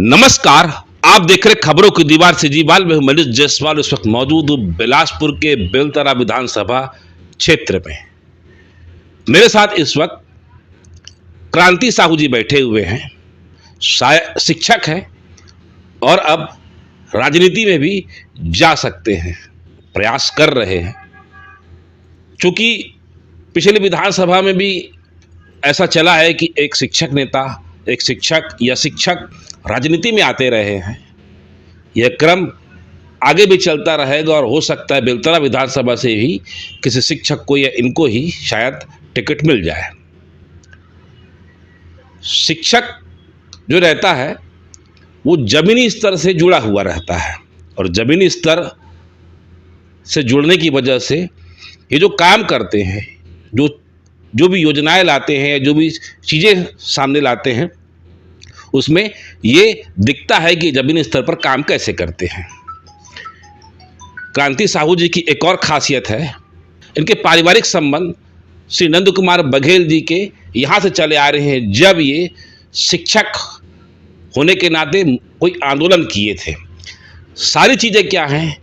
नमस्कार। आप देख रहे खबरों की दीवार से जीवाल में मनीष जायसवाल इस वक्त मौजूद हूँ बिलासपुर के बेलतरा विधानसभा क्षेत्र में। मेरे साथ इस वक्त क्रांति साहू जी बैठे हुए हैं। शिक्षक हैं और अब राजनीति में भी जा सकते हैं, प्रयास कर रहे हैं। क्योंकि पिछली विधानसभा में भी ऐसा चला है कि एक शिक्षक नेता, एक शिक्षक या शिक्षक राजनीति में आते रहे हैं। यह क्रम आगे भी चलता रहेगा और हो सकता है बेलतरा विधानसभा से ही किसी शिक्षक को या इनको ही शायद टिकट मिल जाए। शिक्षक जो रहता है वो जमीनी स्तर से जुड़ा हुआ रहता है और जमीनी स्तर से जुड़ने की वजह से ये जो काम करते हैं, जो भी योजनाएं लाते हैं, जो भी चीज़ें सामने लाते हैं, उसमें ये दिखता है कि जमीनी स्तर पर काम कैसे करते हैं। क्रांति साहू जी की एक और खासियत है, इनके पारिवारिक संबंध श्री नंद कुमार बघेल जी के यहाँ से चले आ रहे हैं। जब ये शिक्षक होने के नाते कोई आंदोलन किए थे, सारी चीज़ें क्या हैं,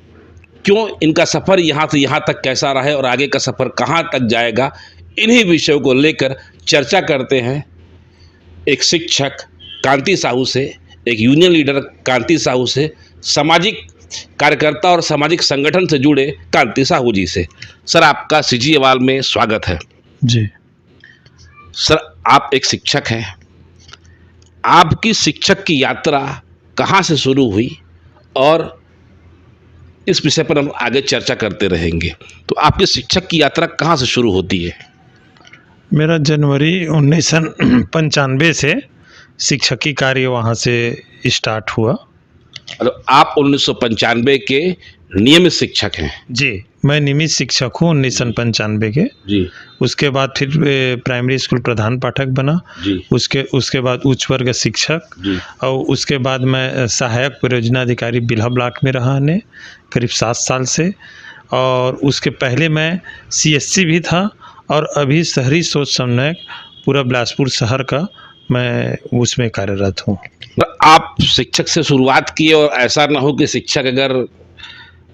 क्यों इनका सफ़र यहाँ से यहाँ तक कैसा रहा है और आगे का सफ़र कहाँ तक जाएगा, इन्हीं विषयों को लेकर चर्चा करते हैं। एक शिक्षक क्रांति साहू से, एक यूनियन लीडर क्रांति साहू से, सामाजिक कार्यकर्ता और सामाजिक संगठन से जुड़े क्रांति साहू जी से। सर, आपका सीजी अवाल में स्वागत है। जी सर, आप एक शिक्षक हैं। आपकी शिक्षक की यात्रा कहाँ से शुरू हुई और इस विषय पर हम आगे चर्चा करते रहेंगे। तो आपकी शिक्षक की यात्रा कहाँ से शुरू होती है? मेरा जनवरी 1995 से शिक्षकी कार्य वहाँ से स्टार्ट हुआ। मतलब आप 1995 के नियमित शिक्षक हैं? जी, मैं नियमित शिक्षक हूँ 1995 के। जी। उसके बाद फिर प्राइमरी स्कूल प्रधान पाठक बना जी। उसके बाद उच्च वर्ग शिक्षक जी। और उसके बाद मैं सहायक परियोजना अधिकारी बिल्हा ब्लॉक में रहा ने करीब 7 साल से। और उसके पहले मैं CSC भी था और अभी शहरी सोच समन्वयक पूरा बिलासपुर शहर का मैं उसमें कार्यरत हूँ। आप शिक्षक से शुरुआत की और ऐसा ना हो कि शिक्षक, अगर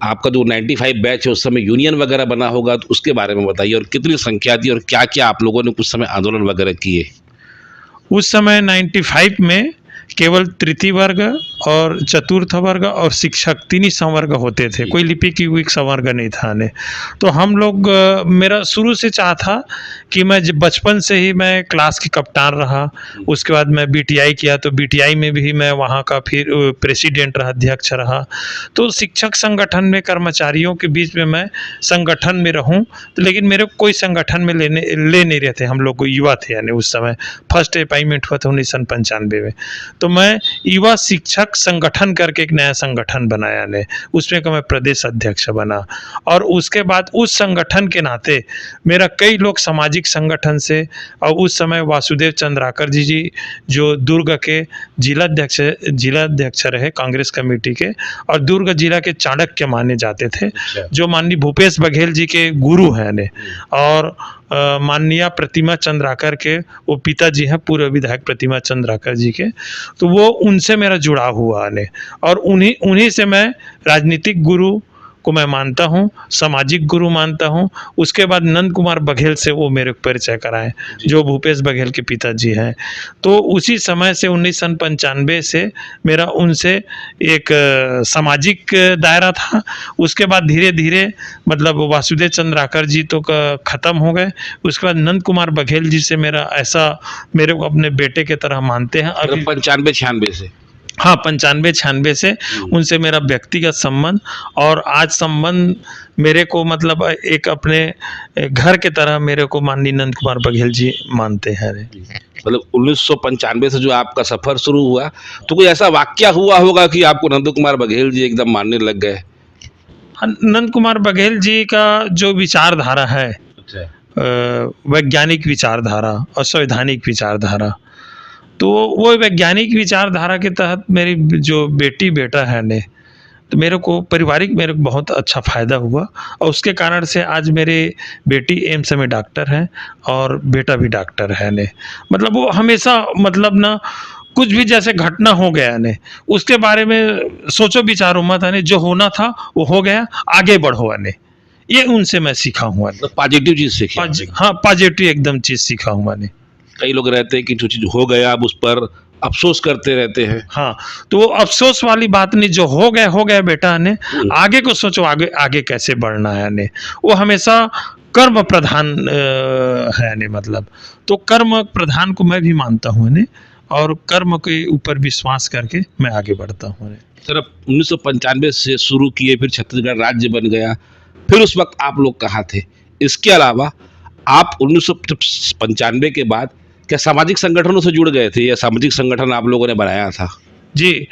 आपका जो 95 बैच है उस समय यूनियन वगैरह बना होगा, तो उसके बारे में बताइए और कितनी संख्या थी और क्या क्या आप लोगों ने कुछ समय आंदोलन वगैरह किए? उस समय 95 में केवल तृतीय वर्ग और चतुर्थ वर्ग और शिक्षक 3 ही संवर्ग होते थे, कोई लिपिक युगिक संवर्ग नहीं था ने। तो हम लोग, मेरा शुरू से चाह था कि मैं बचपन से ही मैं क्लास की कप्तान रहा। उसके बाद मैं BTI किया, तो BTI में भी मैं वहाँ का फिर प्रेसिडेंट रहा, अध्यक्ष रहा। तो शिक्षक संगठन में कर्मचारियों के बीच में मैं संगठन में रहूँ, तो लेकिन मेरे को कोई संगठन में ले नहीं रहे थे। हम लोग को युवा थे, यानी उस समय फर्स्ट अपॉइंटमेंट हुआ था 1995 में। तो मैं युवा शिक्षक संगठन करके एक नया संगठन बनाया ने, उसमें का मैं प्रदेश अध्यक्ष बना। और उसके बाद उस संगठन के नाते मेरा कई लोग सामाजिक संगठन से, और उस समय वासुदेव चंद्राकर जी जो दुर्ग के जिला अध्यक्ष रहे कांग्रेस कमेटी के, और दुर्ग जिला के चाणक्य माने जाते थे, जो माननीय भूपेश बघेल जी के गुरु हैं ने। और माननीय प्रतिमा चंद्राकर के वो पिताजी हैं, पूर्व विधायक प्रतिमा चंद्राकर जी के, तो वो उनसे मेरा जुड़ाव हुआ ने। और उन्हीं से मैं राजनीतिक गुरु को मैं मानता हूँ, सामाजिक गुरु मानता हूँ। उसके बाद नंद कुमार बघेल से वो मेरे को परिचय कराए, जो भूपेश बघेल के पिताजी हैं। तो उसी समय से 1995 से मेरा उनसे एक सामाजिक दायरा था। उसके बाद धीरे धीरे मतलब वासुदेव चंद्राकर जी तो ख़त्म हो गए। उसके बाद नंद कुमार बघेल जी से मेरा ऐसा, मेरे को अपने बेटे की तरह मानते हैं। अभी 95-96 से? हाँ, 95-96 से उनसे मेरा व्यक्तिगत संबंध, और आज संबंध मेरे को मतलब एक अपने घर के तरह मेरे को माननीय नंद कुमार बघेल जी मानते हैं। मतलब 1995 से जो आपका सफ़र शुरू हुआ, तो कोई ऐसा वाक्या हुआ होगा कि आपको नंद कुमार बघेल जी एकदम मानने लग गए? नंद कुमार बघेल जी का जो विचारधारा है, वैज्ञानिक विचारधारा और संवैधानिक विचारधारा, तो वो वैज्ञानिक विचारधारा के तहत मेरी जो बेटा है ने, तो मेरे को पारिवारिक मेरे को बहुत अच्छा फ़ायदा हुआ। और उसके कारण से आज मेरे बेटी एम्स में डॉक्टर हैं और बेटा भी डॉक्टर है ने। मतलब वो हमेशा मतलब ना कुछ भी जैसे घटना हो गया ने, उसके बारे में सोचो विचारो मत ने, जो होना था वो हो गया, आगे बढ़ो ने। ये उनसे मैं सीखा हूँ ने। तो पॉजिटिव चीज सीखी आपने। हाँ, पॉजिटिव एकदम चीज सीखा हूँ ने। कई लोग रहते हैं कि जो चीज हो गया अब उस पर अफसोस करते रहते हैं। हाँ, तो वो अफसोस वाली बात नहीं, जो हो गया बेटा ने, आगे को सोचो, आगे आगे कैसे बढ़ना है ने। वो हमेशा कर्म प्रधान है ने, मतलब तो कर्म प्रधान को मैं भी मानता हूँ ने, और कर्म के ऊपर विश्वास करके मैं आगे बढ़ता हूँ ने। सर अब 1995 से शुरू किए, फिर छत्तीसगढ़ राज्य बन गया, फिर उस वक्त आप लोग कहाँ थे? इसके अलावा आप 1995 के बाद क्या सामाजिक संगठनों से जुड़ गए थे, या सामाजिक संगठन आप लोगों ने बनाया था? जी,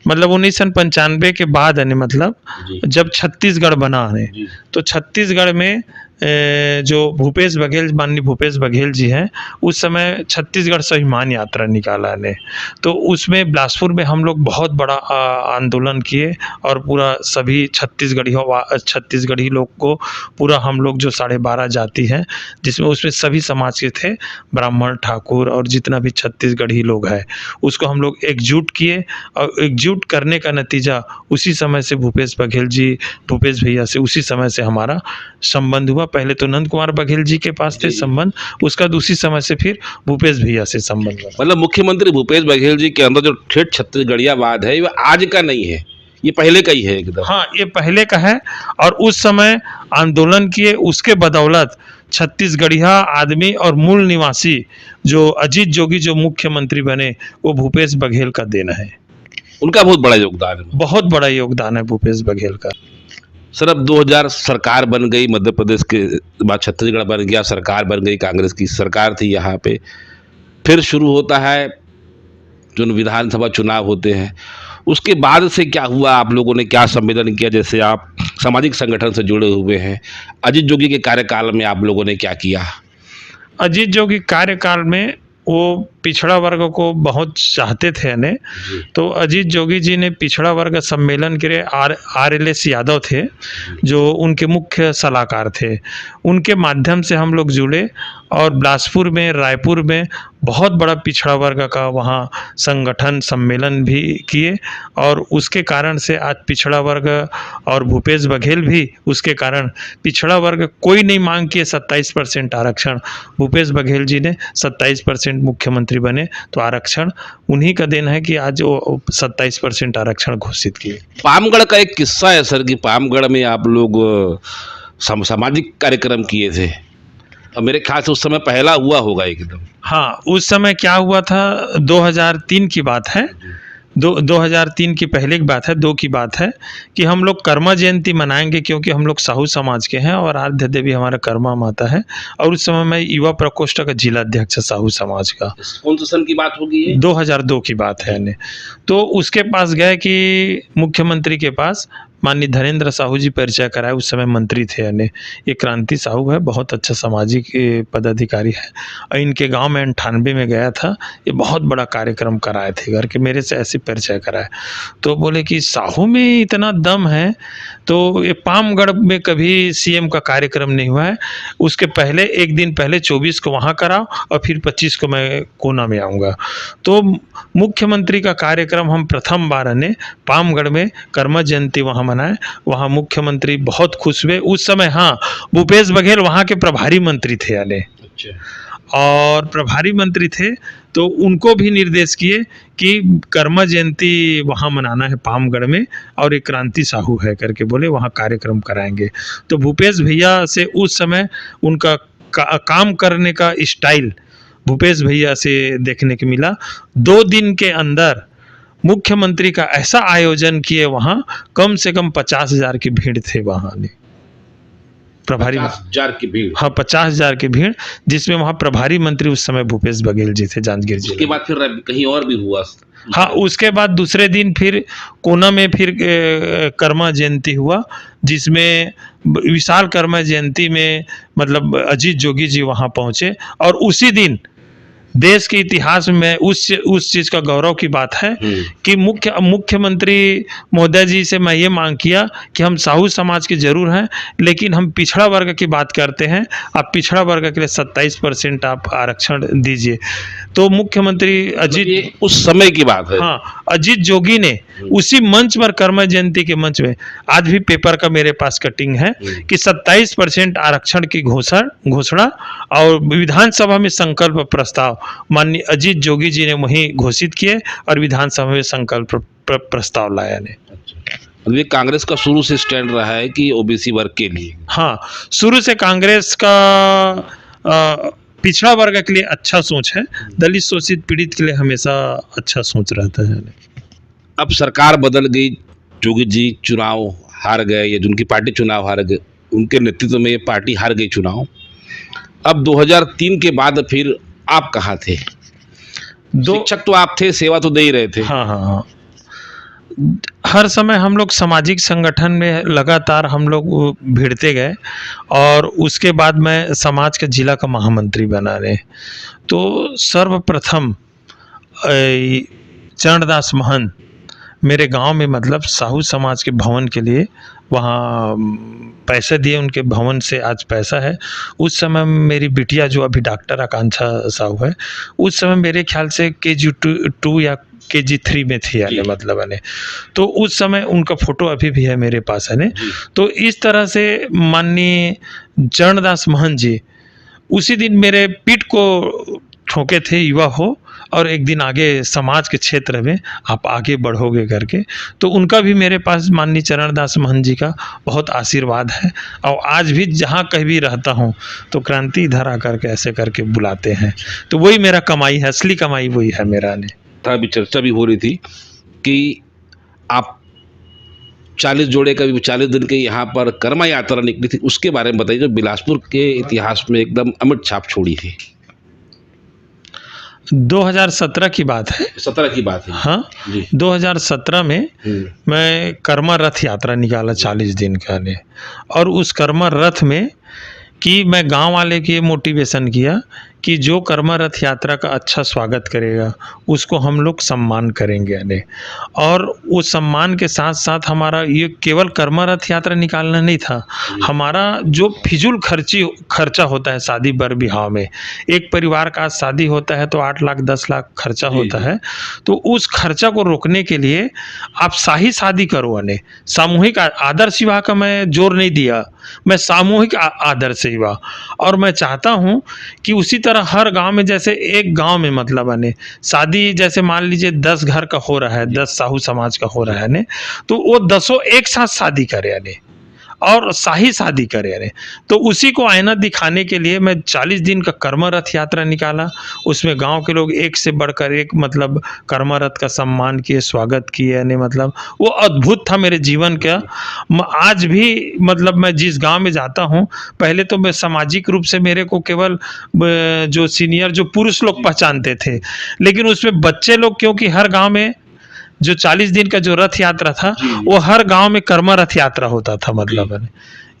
मतलब 1995 के बाद है, मतलब जी। जब छत्तीसगढ़ बना है, जी। तो छत्तीसगढ़ में जो भूपेश बघेल, माननीय भूपेश बघेल जी हैं, उस समय छत्तीसगढ़ स्वाभिमान यात्रा निकाला ने। तो उसमें बिलासपुर में हम लोग बहुत बड़ा आंदोलन किए, और पूरा सभी छत्तीसगढ़ी लोग को, पूरा हम लोग जो 12.5 जाति हैं, जिसमें उसमें सभी समाज के थे, ब्राह्मण, ठाकुर और जितना भी छत्तीसगढ़ी लोग हैं, उसको हम लोग एकजुट किए, और एकजुट करने का नतीजा उसी समय से भूपेश भैया से उसी समय से हमारा संबंध हुआ। पहले तो नंद कुमार बघेल जी के पास थे संबंध, उसका उसी समय से फिर भूपेश भैया से संबंध हुआ। मतलब मुख्यमंत्री भूपेश बघेल जी के अंदर जो ठेठ छत्तीसगढ़ियावाद है, ये आज का नहीं है, ये पहले का ही है एकदम। हाँ, ये पहले का है, और उस समय आंदोलन किए, उसके बदौलत छत्तीसगढ़िया आदमी और मूल निवासी जो अजीत जोगी जो मुख्यमंत्री बने, वो भूपेश बघेल का देन है। उनका बहुत बड़ा योगदान है। बहुत बड़ा योगदान है भूपेश बघेल का। सर अब 2000 सरकार बन गई, मध्य प्रदेश के बाद छत्तीसगढ़ बन गया, सरकार बन गई, कांग्रेस की सरकार थी यहाँ पे। फिर शुरू होता है जो विधानसभा चुनाव होते हैं, उसके बाद से क्या हुआ, आप लोगों ने क्या संवेदन किया? जैसे आप सामाजिक संगठन से जुड़े हुए हैं, अजीत जोगी के कार्यकाल में आप लोगों ने क्या किया? अजीत जोगी कार्यकाल में वो पिछड़ा वर्ग को बहुत चाहते थे ने, तो अजीत जोगी जी ने पिछड़ा वर्ग सम्मेलन के लिए RLS यादव थे, जो उनके मुख्य सलाहकार थे, उनके माध्यम से हम लोग जुड़े, और बिलासपुर में, रायपुर में बहुत बड़ा पिछड़ा वर्ग का वहाँ संगठन सम्मेलन भी किए, और उसके कारण से आज पिछड़ा वर्ग और भूपेश बघेल भी उसके कारण, पिछड़ा वर्ग कोई नहीं मांग किए 27% आरक्षण, भूपेश बघेल जी ने 27% मुख्यमंत्री बने, तो आरक्षण उन्हीं का देन है कि आज वो 27% आरक्षण घोषित किए। पामगढ़ का एक किस्सा है सर, कि पामगढ़ में आप लोग सामाजिक कार्यक्रम किए थे, और मेरे ख्याल से उस समय पहला हुआ होगा एकदम। हाँ, उस समय क्या हुआ था, 2003 की बात है, 2003 की पहले की बात है, 2 की बात है, कि हम लोग कर्मा जयंती मनाएंगे, क्योंकि हम लोग साहू समाज के हैं और आराध्य देवी हमारा कर्मा माता है, और उस समय मैं युवा प्रकोष्ठ का जिला अध्यक्ष साहू समाज का। कौन से सन की बात होगी ये? 2002 की बात है ने। तो उसके पास गए कि मुख्यमंत्री के पास, माननीय धनेंद्र साहू जी परिचय कराए, उस समय मंत्री थे ने, ये क्रांति साहू है, बहुत अच्छा सामाजिक पदाधिकारी है, और इनके गांव में 98 में गया था, ये बहुत बड़ा कार्यक्रम कराए थे घर के, मेरे से ऐसे परिचय कराए। तो बोले कि साहू में इतना दम है, तो ये पामगढ़ में कभी CM का कार्यक्रम नहीं हुआ है, उसके पहले एक दिन पहले 24 को वहाँ कराओ, और फिर 25 को मैं कोना में आऊँगा। तो मुख्यमंत्री का कार्यक्रम हम प्रथम बार ने पामगढ़ में कर्मा जयंती वहाँ मनाए, वहाँ मुख्यमंत्री बहुत खुश हुए उस समय। हाँ, भूपेश बघेल वहाँ के प्रभारी मंत्री थे अले, और प्रभारी मंत्री थे, तो उनको भी निर्देश किए कि कर्मा जयंती वहाँ मनाना है पामगढ़ में, और एक क्रांति साहू है करके बोले वहाँ कार्यक्रम कराएंगे। तो भूपेश भैया से उस समय उनका काम करने का स्टाइल भूपेश भैया से देखने को मिला। 2 दिन के अंदर मुख्यमंत्री का ऐसा आयोजन किए, वहाँ कम से कम 50,000 की भीड़ थे वहाँ ने, प्रभारी 50,000 की भीड़। हाँ, 50,000 की भीड़, जिसमें वहाँ प्रभारी मंत्री उस समय भूपेश बघेल जी थे, जांजगीर जिले। उसके बाद फिर कहीं और भी हुआ? हाँ, उसके बाद दूसरे दिन फिर कोना में फिर कर्मा जयंती हुआ, जिसमें विशाल कर्मा जयंती में मतलब अजीत जोगी जी वहाँ पहुँचे, और उसी दिन देश के इतिहास में उस चीज का गौरव की बात है कि मुख्यमंत्री महोदय जी से मैं ये मांग किया कि हम साहू समाज के जरूर हैं, लेकिन हम पिछड़ा वर्ग की बात करते हैं, आप पिछड़ा वर्ग के लिए 27% आप आरक्षण दीजिए। तो मुख्यमंत्री अजीत, ये उस समय की बात है। हाँ, अजीत जोगी ने उसी मंच पर, कर्म जयंती के मंच में, आज भी पेपर का मेरे पास कटिंग है कि 27% आरक्षण की घोषणा और विधानसभा में संकल्प प्रस्ताव माननीय अजीत जोगी जी ने वहीं घोषित किए और विधानसभा में संकल्प प्रस्ताव लाया ने। ये कांग्रेस का शुरू से स्टैंड रहा है कि ओबीसी वर्ग के लिए। हाँ, शुरू से कांग्रेस का पिछड़ा वर्ग के लिए अच्छा सोच है, दलित शोषित पीड़ित के लिए हमेशा अच्छा सोच रहता है। अब सरकार बदल गई, जोगी जी चुनाव हार गए, या जिनकी पार्टी चुनाव हार गए, उनके नेतृत्व में ये पार्टी हार गई चुनाव। अब 2003 के बाद फिर आप कहाँ थे? शिक्षक तो आप थे, सेवा तो दे ही रहे थे। हाँ हाँ हाँ, हर समय हम लोग सामाजिक संगठन में लगातार हम लोग भिड़ते गए और उसके बाद मैं समाज के जिला का महामंत्री बना रहे। तो सर्वप्रथम चरणदास महंत मेरे गांव में, मतलब साहू समाज के भवन के लिए वहाँ पैसे दिए, उनके भवन से आज पैसा है। उस समय मेरी बिटिया जो अभी डॉक्टर आकांक्षा साहू है, उस समय मेरे ख्याल से KG2 या KG3 में थी, यानी मतलब है। तो उस समय उनका फोटो अभी भी है मेरे पास है। तो इस तरह से माननीय चरणदास महंत जी उसी दिन मेरे पीठ को ठोके थे, युवा हो और एक दिन आगे समाज के क्षेत्र में आप आगे बढ़ोगे करके। तो उनका भी मेरे पास, माननीय चरणदास महंत जी का बहुत आशीर्वाद है। और आज भी जहाँ कहीं भी रहता हूँ तो क्रांति इधर आकर के ऐसे करके बुलाते हैं। तो वही मेरा कमाई है, असली कमाई वही है मेरा ने। अभी चर्चा भी हो रही थी कि आप 40 जोड़े का भी 40 दिन के यहाँ पर कर्मा यात्रा निकली थी, उसके बारे में बताइए, जो बिलासपुर के इतिहास में एकदम अमिट छाप छोड़ी थी। 2017 की बात है। 17 की बात है। हाँ जी। 2017 में मैं कर्मा रथ यात्रा निकाला 40 दिन का ने, और उस कर्मा रथ में कि मैं गांव वाले के मोटिवेशन किया कि जो कर्मा रथ यात्रा का अच्छा स्वागत करेगा उसको हम लोग सम्मान करेंगे ने। और उस सम्मान के साथ साथ हमारा ये केवल कर्मा रथ यात्रा निकालना नहीं था, हमारा जो फिजूल खर्चा होता है शादी बर विवाह में, एक परिवार का शादी होता है तो 8 लाख 10 लाख खर्चा होता है, तो उस खर्चा को रोकने के लिए आप शाही शादी करो ने। सामूहिक आदर्श विवाह का मैं जोर नहीं दिया, मैं सामूहिक आदर्श विवाह। और मैं चाहता हूँ कि उसी तरह हर गांव में, जैसे एक गांव में मतलब ने शादी, जैसे मान लीजिए 10 घर का हो रहा है, 10 साहू समाज का हो रहा है ने, तो वो 10 एक साथ शादी करे ने और शाही शादी करे ने। तो उसी को आईना दिखाने के लिए मैं 40 दिन का कर्मा रथ यात्रा निकाला। उसमें गांव के लोग एक से बढ़कर एक मतलब कर्मा रथ का सम्मान किए, स्वागत किए ने। मतलब वो अद्भुत था मेरे जीवन का। आज भी मतलब मैं जिस गांव में जाता हूं, पहले तो मैं सामाजिक रूप से मेरे को केवल जो सीनियर जो पुरुष लोग पहचानते थे, लेकिन उसमें बच्चे लोग, क्योंकि हर गाँव में जो 40 दिन का जो रथ यात्रा था वो हर गांव में कर्मा रथ यात्रा होता था, मतलब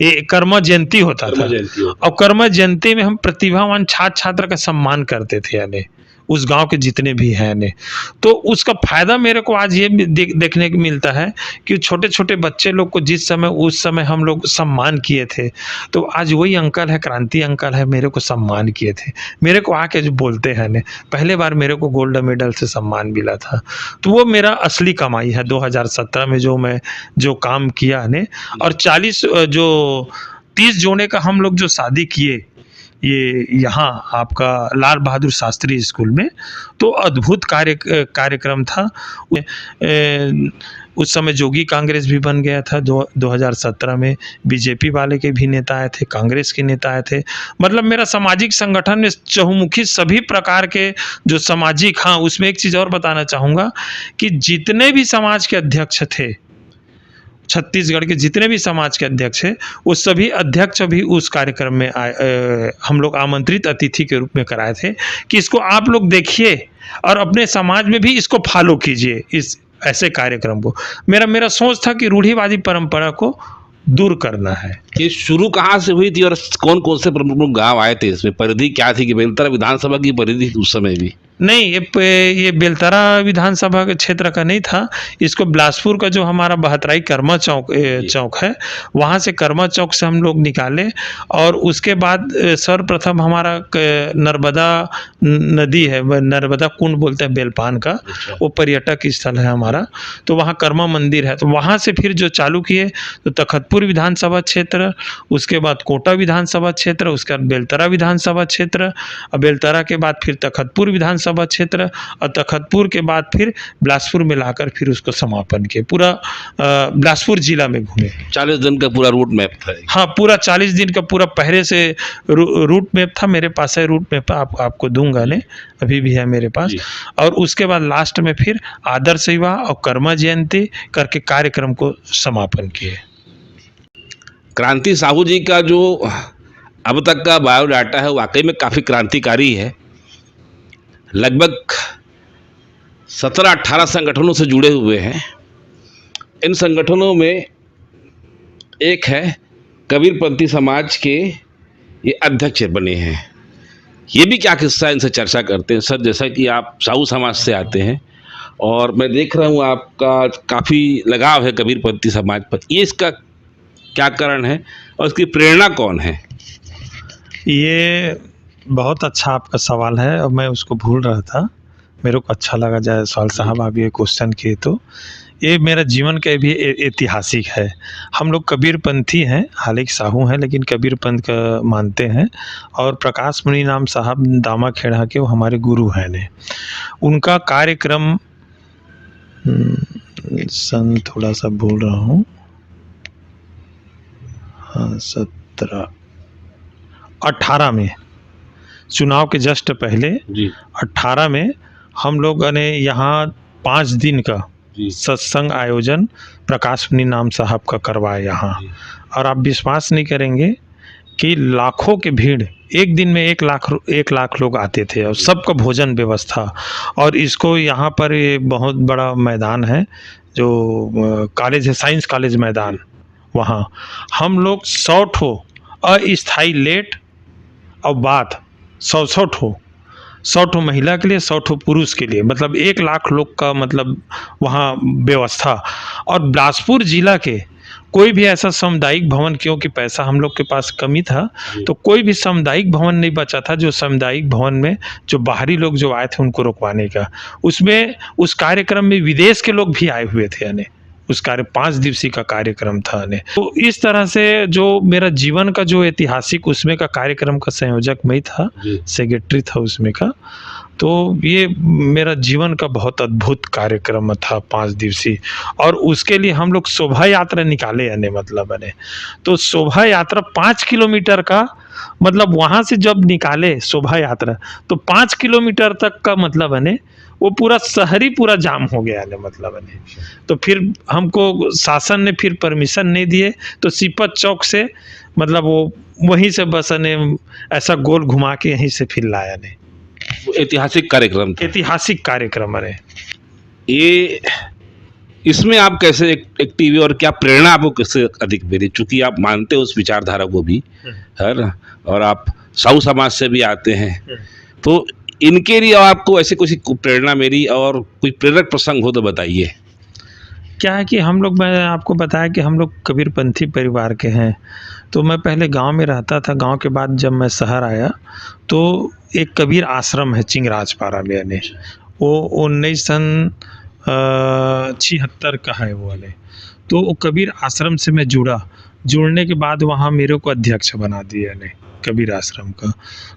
ये कर्मा जयंती होता था। और कर्मा जयंती में हम प्रतिभावान छात्र छात्रा का सम्मान करते थे यानी उस गांव के जितने भी हैं ने। तो उसका फायदा मेरे को आज ये देखने को मिलता है कि छोटे छोटे बच्चे लोग को जिस समय उस समय हम लोग सम्मान किए थे, तो आज वही अंकल है, क्रांति अंकल है, मेरे को सम्मान किए थे, मेरे को आके जो बोलते हैं ने। पहले बार मेरे को गोल्ड मेडल से सम्मान मिला था। तो वो मेरा असली कमाई है 2017 में जो मैं जो काम किया ने। और 30 जोड़े का हम लोग जो शादी किए ये यहाँ आपका लाल बहादुर शास्त्री स्कूल में, तो अद्भुत कार्यक्रम था। उस समय जोगी कांग्रेस भी बन गया था। 2017 में बीजेपी वाले के भी नेता आए थे, कांग्रेस के नेता आए थे। मतलब मेरा सामाजिक संगठन में चहुमुखी सभी प्रकार के जो सामाजिक, हाँ उसमें एक चीज़ और बताना चाहूँगा कि जितने भी समाज के अध्यक्ष थे, छत्तीसगढ़ के जितने भी समाज के अध्यक्ष हैं, वो सभी अध्यक्ष भी उस कार्यक्रम में हम लोग आमंत्रित अतिथि के रूप में कराए थे कि इसको आप लोग देखिए और अपने समाज में भी इसको फॉलो कीजिए, इस ऐसे कार्यक्रम को। मेरा सोच था कि रूढ़िवादी परंपरा को दूर करना है। ये शुरू कहाँ से हुई थी और कौन कौन से प्रमुख गांव आए थे इसमें? परिधि क्या थी कि बेलतरा विधानसभा की परिधि थी उस समय भी? नहीं, ये बेलतरा विधानसभा के क्षेत्र का नहीं था। इसको बिलासपुर का जो हमारा बहतराई कर्मा चौक चौक है, वहाँ से कर्मा चौक से हम लोग निकाले और उसके बाद सर्वप्रथम हमारा नर्मदा नदी है, नर्मदा कुंड बोलते हैं बेलपान का, वो पर्यटक स्थल है हमारा, तो वहाँ कर्मा मंदिर है, तो वहाँ से फिर जो चालू किए तो तखतपुर विधानसभा क्षेत्र, उसके बाद कोटा विधानसभा क्षेत्र, उसके बाद बेलतरा विधानसभा क्षेत्र, और बेलतरा के बाद फिर तखतपुर विधानसभा क्षेत्र, और तखतपुर के बाद फिर बिलासपुर में लाकर फिर उसको समापन किए। पूरा बिलासपुर जिला में घूमे। 40 दिन का पूरा रूट मैप था। हाँ, पूरा 40 दिन का पूरा पहले से रूट मैप था, मेरे पास है रूट मैप, आपको दूंगा ने, अभी भी है मेरे पास। और उसके बाद लास्ट में फिर आदर्श विवाह और कर्मा जयंती करके कार्यक्रम को समापन किए। क्रांति साहू जी का जो अब तक का बायोडाटा है वाकई में काफ़ी क्रांतिकारी है। लगभग 17-18 संगठनों से जुड़े हुए हैं। इन संगठनों में एक है कबीरपंथी समाज के, ये अध्यक्ष बने हैं। ये भी क्या किस्सा है, इनसे चर्चा करते हैं। सर, जैसा कि आप साहू समाज से आते हैं और मैं देख रहा हूँ आपका काफ़ी लगाव है कबीरपंथी समाज पर, ये इसका क्या कारण है और इसकी प्रेरणा कौन है? ये बहुत अच्छा आपका सवाल है और मैं उसको भूल रहा था, मेरे को अच्छा लगा जायसवाल साहब आप ये क्वेश्चन किए। तो ये मेरा जीवन का भी ऐतिहासिक है। हम लोग कबीरपंथी हैं, हालांकि साहू हैं लेकिन कबीरपंथ का मानते हैं। और प्रकाश मुनि नाम साहब दामा खेड़ा के, वो हमारे गुरु हैं ने। उनका कार्यक्रम सन थोड़ा सा भूल रहा हूँ, हाँ 18 में, चुनाव के जस्ट पहले 18 में हम लोगों ने यहाँ 5 दिन का सत्संग आयोजन प्रकाश मुनि नाम साहब का करवाया यहाँ। और आप विश्वास नहीं करेंगे कि लाखों की भीड़, एक दिन में 1 लाख लोग आते थे और सबका भोजन व्यवस्था। और इसको यहाँ पर ये बहुत बड़ा मैदान है जो कॉलेज है, साइंस कॉलेज मैदान, वहाँ हम लोग 100 ठो अस्थाई लेट और बात 100 ठो महिला के लिए, 100 ठो पुरुष के लिए, मतलब 1 लाख लोग का मतलब वहाँ व्यवस्था। और बिलासपुर जिला के कोई भी ऐसा सामुदायिक भवन, क्योंकि पैसा हम लोग के पास कमी था, तो कोई भी सामुदायिक भवन नहीं बचा था जो सामुदायिक भवन में जो बाहरी लोग जो आए थे उनको रुकवाने का। उसमें उस कार्यक्रम में विदेश के लोग भी आए हुए थे यानी उस 5 दिवसीय का कार्यक्रम था ने। तो इस तरह से जो मेरा जीवन का जो ऐतिहासिक उसमें का कार्यक्रम का संयोजक मैं था, सेक्रेटरी था उसमें का। तो ये मेरा जीवन का बहुत अद्भुत कार्यक्रम था 5 दिवसीय। और उसके लिए हम लोग शोभा यात्रा निकाले यानी मतलब बने, तो शोभा यात्रा 5 किलोमीटर का, मतलब वहाँ से जब निकाले शोभा यात्रा तो 5 किलोमीटर तक का मतलब बने वो पूरा शहरी पूरा जाम हो गया है मतलब बने। तो फिर हमको शासन ने फिर परमिशन नहीं दिए, तो सिपत चौक से मतलब वो वहीं से बस ने ऐसा गोल घुमा के यहीं से फिर लाया ने। ऐतिहासिक कार्यक्रम था। ऐतिहासिक कार्यक्रम है ये। इसमें आप कैसे एक्टिव और क्या प्रेरणा आपको किससे अधिक मिली, चूंकि आप मानते हो उस विचारधारा को भी है ना, और आप साहू समाज से भी आते हैं, तो इनके लिए आपको ऐसे कुछ प्रेरणा मिली और कोई प्रेरक प्रसंग हो तो बताइए। क्या है कि हम लोग, मैं आपको बताया कि हम लोग कबीरपंथी परिवार के हैं। तो मैं पहले गांव में रहता था, गांव के बाद जब मैं शहर आया तो एक कबीर आश्रम है चिंगराजपारा में यानी, वो 1976 का है वो वाले। तो वो कबीर आश्रम से मैं जुड़ने के बाद वहाँ मेरे को अध्यक्ष बना दिया ने कबीर आश्रम का।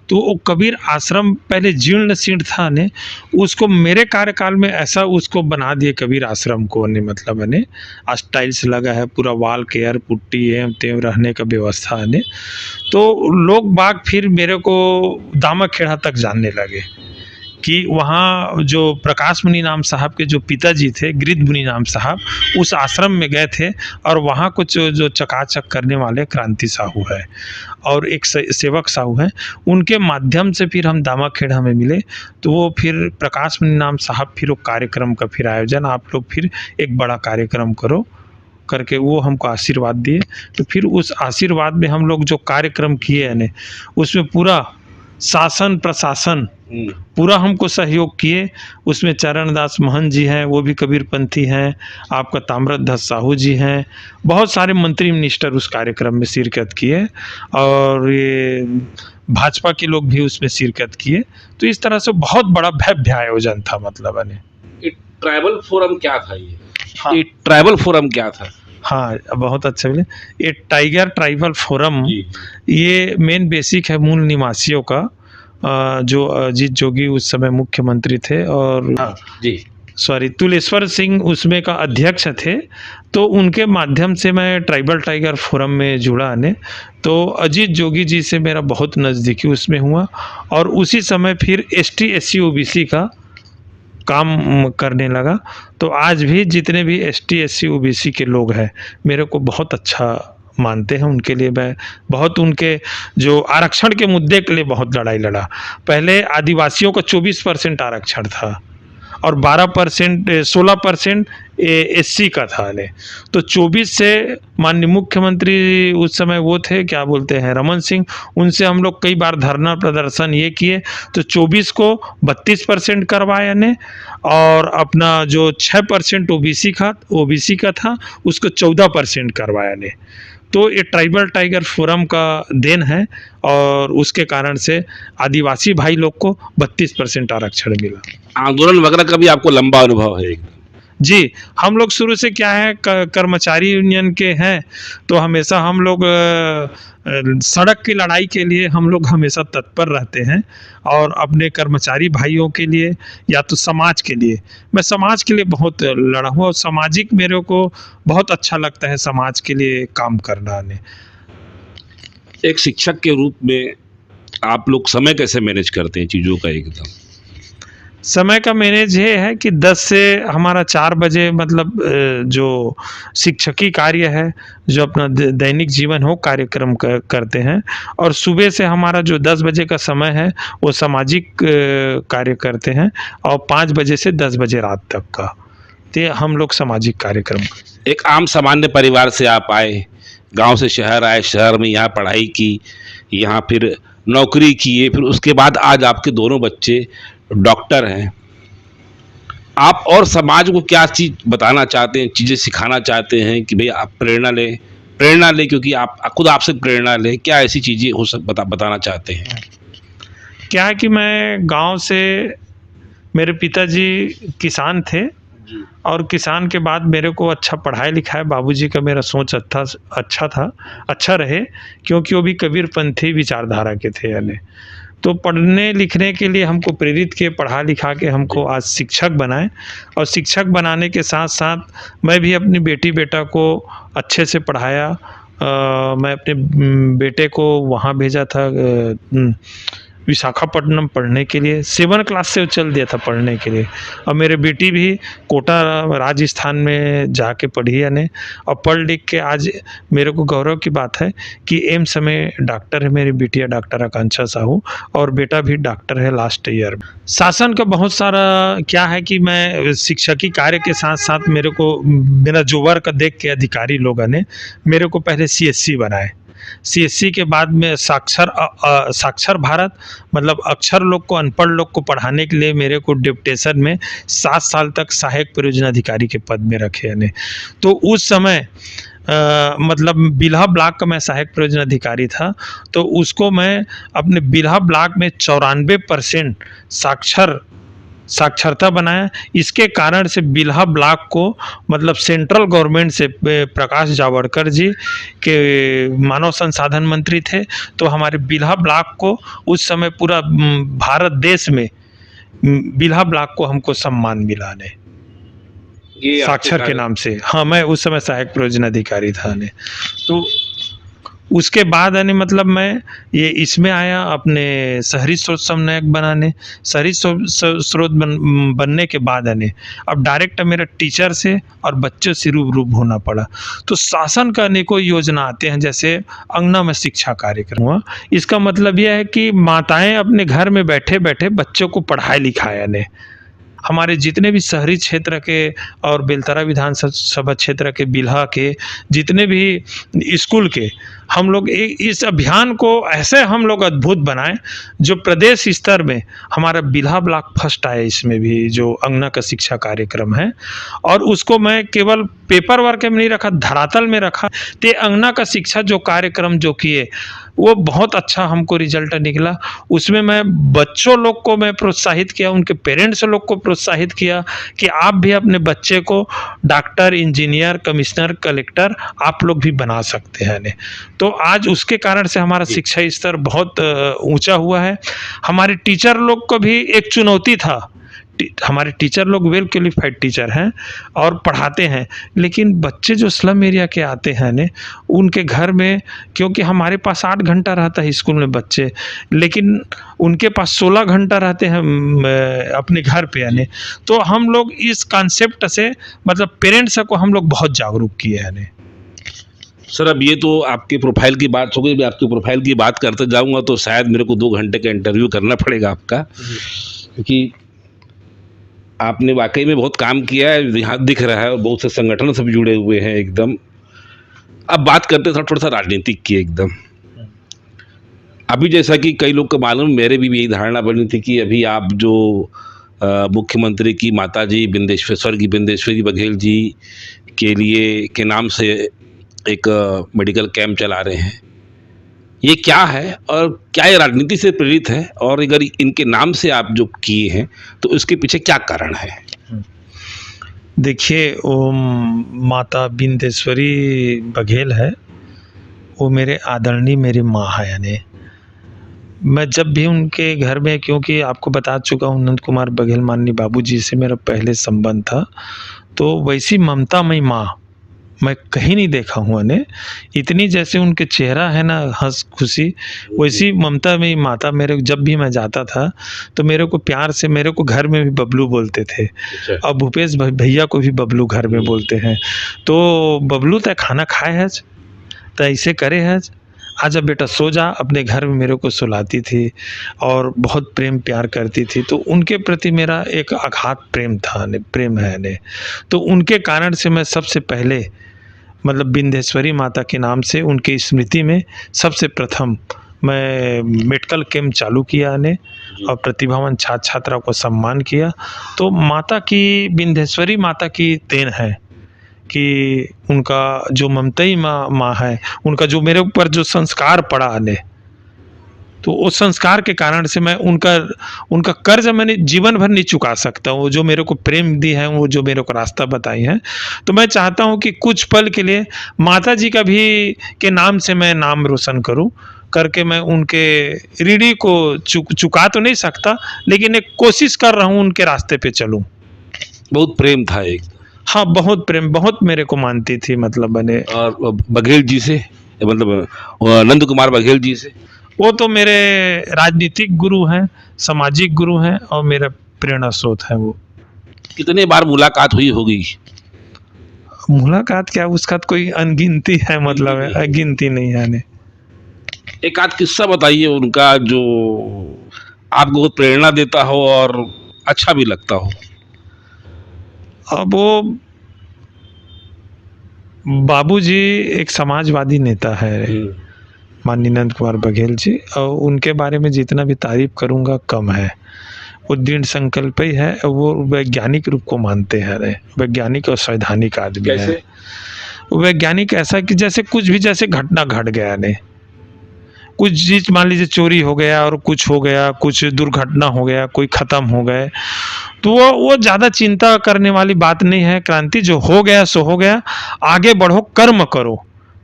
तो वो कबीर आश्रम पहले जीर्ण शीर्ण था ने, उसको मेरे कार्यकाल में ऐसा उसको बना दिए कबीर आश्रम को ने, मतलब ने टाइल्स लगा है, पूरा वाल केयर पुट्टी एवं तेवं रहने का व्यवस्था ने। तो लोग बाग फिर मेरे को दामा खेड़ा तक जानने लगे कि वहाँ जो प्रकाश मुनि नाम साहब के जो पिताजी थे गिरिध मुनि नाम साहब, उस आश्रम में गए थे और वहाँ कुछ जो चकाचक करने वाले क्रांति साहू है और एक सेवक साहू हैं, उनके माध्यम से फिर हम दामा खेड़ा में मिले। तो वो फिर प्रकाश मुनि नाम साहब फिर वो कार्यक्रम का फिर आयोजन, आप लोग फिर एक बड़ा कार्यक्रम करो करके वो हमको आशीर्वाद दिए। तो फिर उस आशीर्वाद में हम लोग जो कार्यक्रम किए यानी उसमें पूरा शासन प्रशासन पूरा हमको सहयोग किए। उसमें चरणदास महंत जी हैं, वो भी कबीरपंथी हैं, आपका ताम्रध्वज साहू जी हैं, बहुत सारे मंत्री मिनिस्टर उस कार्यक्रम में शिरकत किए और ये भाजपा के लोग भी उसमें शिरकत किए। तो इस तरह से बहुत बड़ा भव्य आयोजन था मतलब ने। ये ट्राइबल फोरम क्या था ये? हाँ। ये ट्राइबल फोरम क्या था? हाँ, बहुत अच्छा बोले। ये टाइगर ट्राइबल फोरम जी। ये मेन बेसिक है मूल निवासियों का, जो अजीत जोगी उस समय मुख्यमंत्री थे और हाँ जी। सॉरी तुलेश्वर सिंह उसमें का अध्यक्ष थे। तो उनके माध्यम से मैं ट्राइबल टाइगर फोरम में जुड़ा ने। तो अजीत जोगी जी से मेरा बहुत नज़दीकी उसमें हुआ और उसी समय फिर एसटी एससी ओबीसी का काम करने लगा। तो आज भी जितने भी एसटी एससी ओबीसी के लोग हैं मेरे को बहुत अच्छा मानते हैं। उनके लिए मैं बहुत उनके जो आरक्षण के मुद्दे के लिए बहुत लड़ाई लड़ा। पहले आदिवासियों का 24% आरक्षण था और 12% 16% एससी का था ने। तो 24 से माननीय मुख्यमंत्री उस समय वो थे क्या बोलते हैं रमन सिंह, उनसे हम लोग कई बार धरना प्रदर्शन ये किए। तो 24 को 32% करवाया ने और अपना जो 6% ओबीसी का था उसको 14% करवाया ने। तो ये ट्राइबल टाइगर फोरम का देन है और उसके कारण से आदिवासी भाई लोग को 32% आरक्षण मिला। आंदोलन वगैरह का भी आपको लंबा अनुभव है? जी, हम लोग शुरू से क्या है कर्मचारी यूनियन के हैं तो हमेशा हम लोग सड़क की लड़ाई के लिए हम लोग हमेशा तत्पर रहते हैं और अपने कर्मचारी भाइयों के लिए या तो समाज के लिए। मैं समाज के लिए बहुत लड़ा हूँ और सामाजिक मेरे को बहुत अच्छा लगता है समाज के लिए काम करना ने। एक शिक्षक के रूप में आप लोग समय कैसे मैनेज करते हैं चीज़ों का? एकदम समय का मैनेज ये है कि 10 से हमारा 4 बजे मतलब जो शिक्षकी कार्य है जो अपना दैनिक जीवन हो कार्यक्रम करते हैं और सुबह से हमारा जो 10 बजे का समय है वो सामाजिक कार्य करते हैं और 5 बजे से 10 बजे रात तक का तो हम लोग सामाजिक कार्यक्रम। एक आम सामान्य परिवार से आप आए, गांव से शहर आए, शहर में यहाँ पढ़ाई की, यहाँ फिर नौकरी किए, फिर उसके बाद आज आपके दोनों बच्चे डॉक्टर हैं। आप और समाज को क्या चीज़ बताना चाहते हैं, चीज़ें सिखाना चाहते हैं कि भाई आप प्रेरणा लें क्योंकि आप खुद आपसे प्रेरणा लें? क्या ऐसी चीज़ें हो बताना चाहते हैं? क्या है कि मैं गांव से मेरे पिताजी किसान थे और किसान के बाद मेरे को अच्छा पढ़ाई लिखाई बाबूजी का मेरा सोच अच्छा रहे क्योंकि वो भी कबीरपंथी विचारधारा के थे यानी। तो पढ़ने लिखने के लिए हमको प्रेरित किए, पढ़ा लिखा के हमको आज शिक्षक बनाए और शिक्षक बनाने के साथ साथ मैं भी अपनी बेटी बेटा को अच्छे से पढ़ाया। मैं अपने बेटे को वहाँ भेजा था विशाखापट्टनम पढ़ने के लिए। 7 क्लास से चल दिया था पढ़ने के लिए और मेरे बेटी भी कोटा राजस्थान में जाके पढ़ी यानी और पढ़ लिख के आज मेरे को गौरव की बात है कि एम्स में डॉक्टर है मेरी बिटिया, डॉक्टर आकांक्षा साहू, और बेटा भी डॉक्टर है लास्ट ईयर में। शासन का बहुत सारा क्या है कि मैं शिक्षकी कार्य के साथ साथ मेरे को मेरा जो वर्क देख के अधिकारी लोगों ने मेरे को पहले सीएससी बनाए। सीएससी के बाद में साक्षर भारत मतलब अक्षर लोग को, अनपढ़ लोग को पढ़ाने के लिए मेरे को डिप्टेशन में 7 साल तक सहायक परियोजना अधिकारी के पद में रखे यानी। तो उस समय मतलब बिल्हा ब्लॉक का मैं सहायक परियोजना अधिकारी था। तो उसको मैं अपने बिल्हा ब्लॉक में 94% साक्षरता बनाया। इसके कारण से बिल्हा ब्लॉक को मतलब सेंट्रल गवर्नमेंट से प्रकाश जावड़कर जी के मानव संसाधन मंत्री थे तो हमारे बिल्हा ब्लॉक को उस समय पूरा भारत देश में बिल्हा ब्लॉक को हमको सम्मान मिला ने साक्षर के नाम से। हाँ, मैं उस समय सहायक परियोजना अधिकारी था ने। तो उसके बाद यानी मतलब मैं ये इसमें आया अपने शहरी स्रोत समन्वयक बनाने। शहरी स्रोत बनने के बाद यानी अब डायरेक्ट मेरा टीचर से और बच्चों से रूबरू होना पड़ा। तो शासन का अनेकों योजना आते हैं जैसे अंगना में शिक्षा कार्यक्रम हुआ। इसका मतलब यह है कि माताएं अपने घर में बैठे बैठे बच्चों को पढ़ाए लिखाया ने हमारे जितने भी शहरी क्षेत्र के और बेलतरा विधानसभा क्षेत्र के बिल्हा के जितने भी स्कूल के हम लोग इस अभियान को ऐसे हम लोग अद्भुत बनाएं जो प्रदेश स्तर में हमारा बिल्हा ब्लॉक फर्स्ट आए, इसमें भी जो अंगना का शिक्षा कार्यक्रम है। और उसको मैं केवल पेपर वर्क में नहीं रखा, धरातल में रखा। ते अंगना का शिक्षा जो कार्यक्रम जो किए वो बहुत अच्छा हमको रिजल्ट निकला। उसमें मैं बच्चों लोग को मैं प्रोत्साहित किया, उनके पेरेंट्स लोग को प्रोत्साहित किया कि आप भी अपने बच्चे को डॉक्टर, इंजीनियर, कमिश्नर, कलेक्टर आप लोग भी बना सकते हैं ने। तो आज उसके कारण से हमारा शिक्षा स्तर बहुत ऊंचा हुआ है। हमारे टीचर लोग को भी एक चुनौती था। हमारे टीचर लोग वेल क्वालिफाइड टीचर हैं और पढ़ाते हैं, लेकिन बच्चे जो स्लम एरिया के आते हैं ने उनके घर में, क्योंकि हमारे पास 8 घंटा रहता है स्कूल में बच्चे, लेकिन उनके पास 16 घंटा रहते हैं अपने घर पे आने। तो हम लोग इस कॉन्सेप्ट से मतलब पेरेंट्स को हम लोग बहुत जागरूक किए हैं। सर, अब ये तो आपके प्रोफाइल की बात हो गई। मैं आपकी प्रोफाइल की बात करते जाऊंगा तो शायद मेरे को 2 घंटे का इंटरव्यू करना पड़ेगा आपका, क्योंकि आपने वाकई में बहुत काम किया है, यहाँ दिख रहा है, और बहुत से संगठन से भी जुड़े हुए हैं एकदम। अब बात करते हैं थोड़ा सा राजनीतिक की एकदम। अभी जैसा कि कई लोग को मालूम, मेरे भी यही धारणा बनी थी कि अभी आप जो मुख्यमंत्री की माताजी बिंदेश्वरी बघेल जी के लिए के नाम से एक मेडिकल कैंप चला रहे हैं, ये क्या है और क्या ये राजनीति से प्रेरित है, और अगर इनके नाम से आप जो किए हैं तो उसके पीछे क्या कारण है? देखिए, वो माता बिंदेश्वरी बघेल है, वो मेरे आदरणीय मेरी माँ है। यानी मैं जब भी उनके घर में, क्योंकि आपको बता चुका हूँ नंद कुमार बघेल माननीय बाबूजी से मेरा पहले संबंध था, तो वैसी ममतामयी माँ मैं कहीं नहीं देखा हूँ। ने इतनी जैसे उनके चेहरा है ना हंस खुशी, वैसी ममता में माता मेरे, जब भी मैं जाता था तो मेरे को प्यार से, मेरे को घर में भी बबलू बोलते थे। और भूपेश भैया को भी बबलू घर में बोलते हैं। तो बबलू तय खाना खाए है तो ऐसे करे है, आजा बेटा सो जा, अपने घर में मेरे को सुलाती थी और बहुत प्रेम प्यार करती थी। तो उनके प्रति मेरा एक अगाध प्रेम था, प्रेम है ने। तो उनके कारण से मैं सबसे पहले मतलब बिंदेश्वरी माता के नाम से उनकी स्मृति में सबसे प्रथम मैं मेडिकल कैंप चालू किया ने और प्रतिभावान छात्र छात्रा को सम्मान किया। तो माता की, बिंदेश्वरी माता की देन है कि उनका जो ममताई माँ है, उनका जो मेरे ऊपर जो संस्कार पड़ा ने, तो उस संस्कार के कारण से मैं उनका कर्ज मैंने जीवन भर नहीं चुका सकता। वो जो मेरे को प्रेम दी है, वो जो मेरे को रास्ता बताई है, तो मैं चाहता हूँ कि कुछ पल के लिए माता जी का भी के नाम से मैं नाम रोशन करूँ करके। मैं उनके ऋणी को चुका तो नहीं सकता, लेकिन एक कोशिश कर रहा हूँ उनके रास्ते पे चलूँ। बहुत प्रेम था एक। हाँ, बहुत प्रेम, बहुत मेरे को मानती थी मतलब बने। और बघेल जी से, मतलब नंद कुमार बघेल जी से? वो तो मेरे राजनीतिक गुरु हैं, सामाजिक गुरु हैं और मेरा प्रेरणा स्रोत है वो। कितने बार मुलाकात हुई होगी? मुलाकात क्या, उसका तो कोई अनगिनती है, मतलब है गिनती नहीं है ने। एक आध किस्सा बताइए उनका जो आपको बहुत प्रेरणा देता हो और अच्छा भी लगता हो। अब वो बाबूजी एक समाजवादी नेता है, माननीय नंद कुमार बघेल जी, और उनके बारे में जितना भी तारीफ करूंगा कम है। वो दृढ़ संकल्प ही है, वो वैज्ञानिक रूप को मानते हैं, वैज्ञानिक और सैद्धांतिक आदमी है। वैज्ञानिक ऐसा कि जैसे कुछ भी जैसे घटना घट गया ने, कुछ चीज मान लीजिए चोरी हो गया और कुछ हो गया, कुछ दुर्घटना हो गया, कोई खत्म हो गए, तो वो ज़्यादा चिंता करने वाली बात नहीं है। क्रांति जो हो गया सो हो गया, आगे बढ़ो, कर्म करो,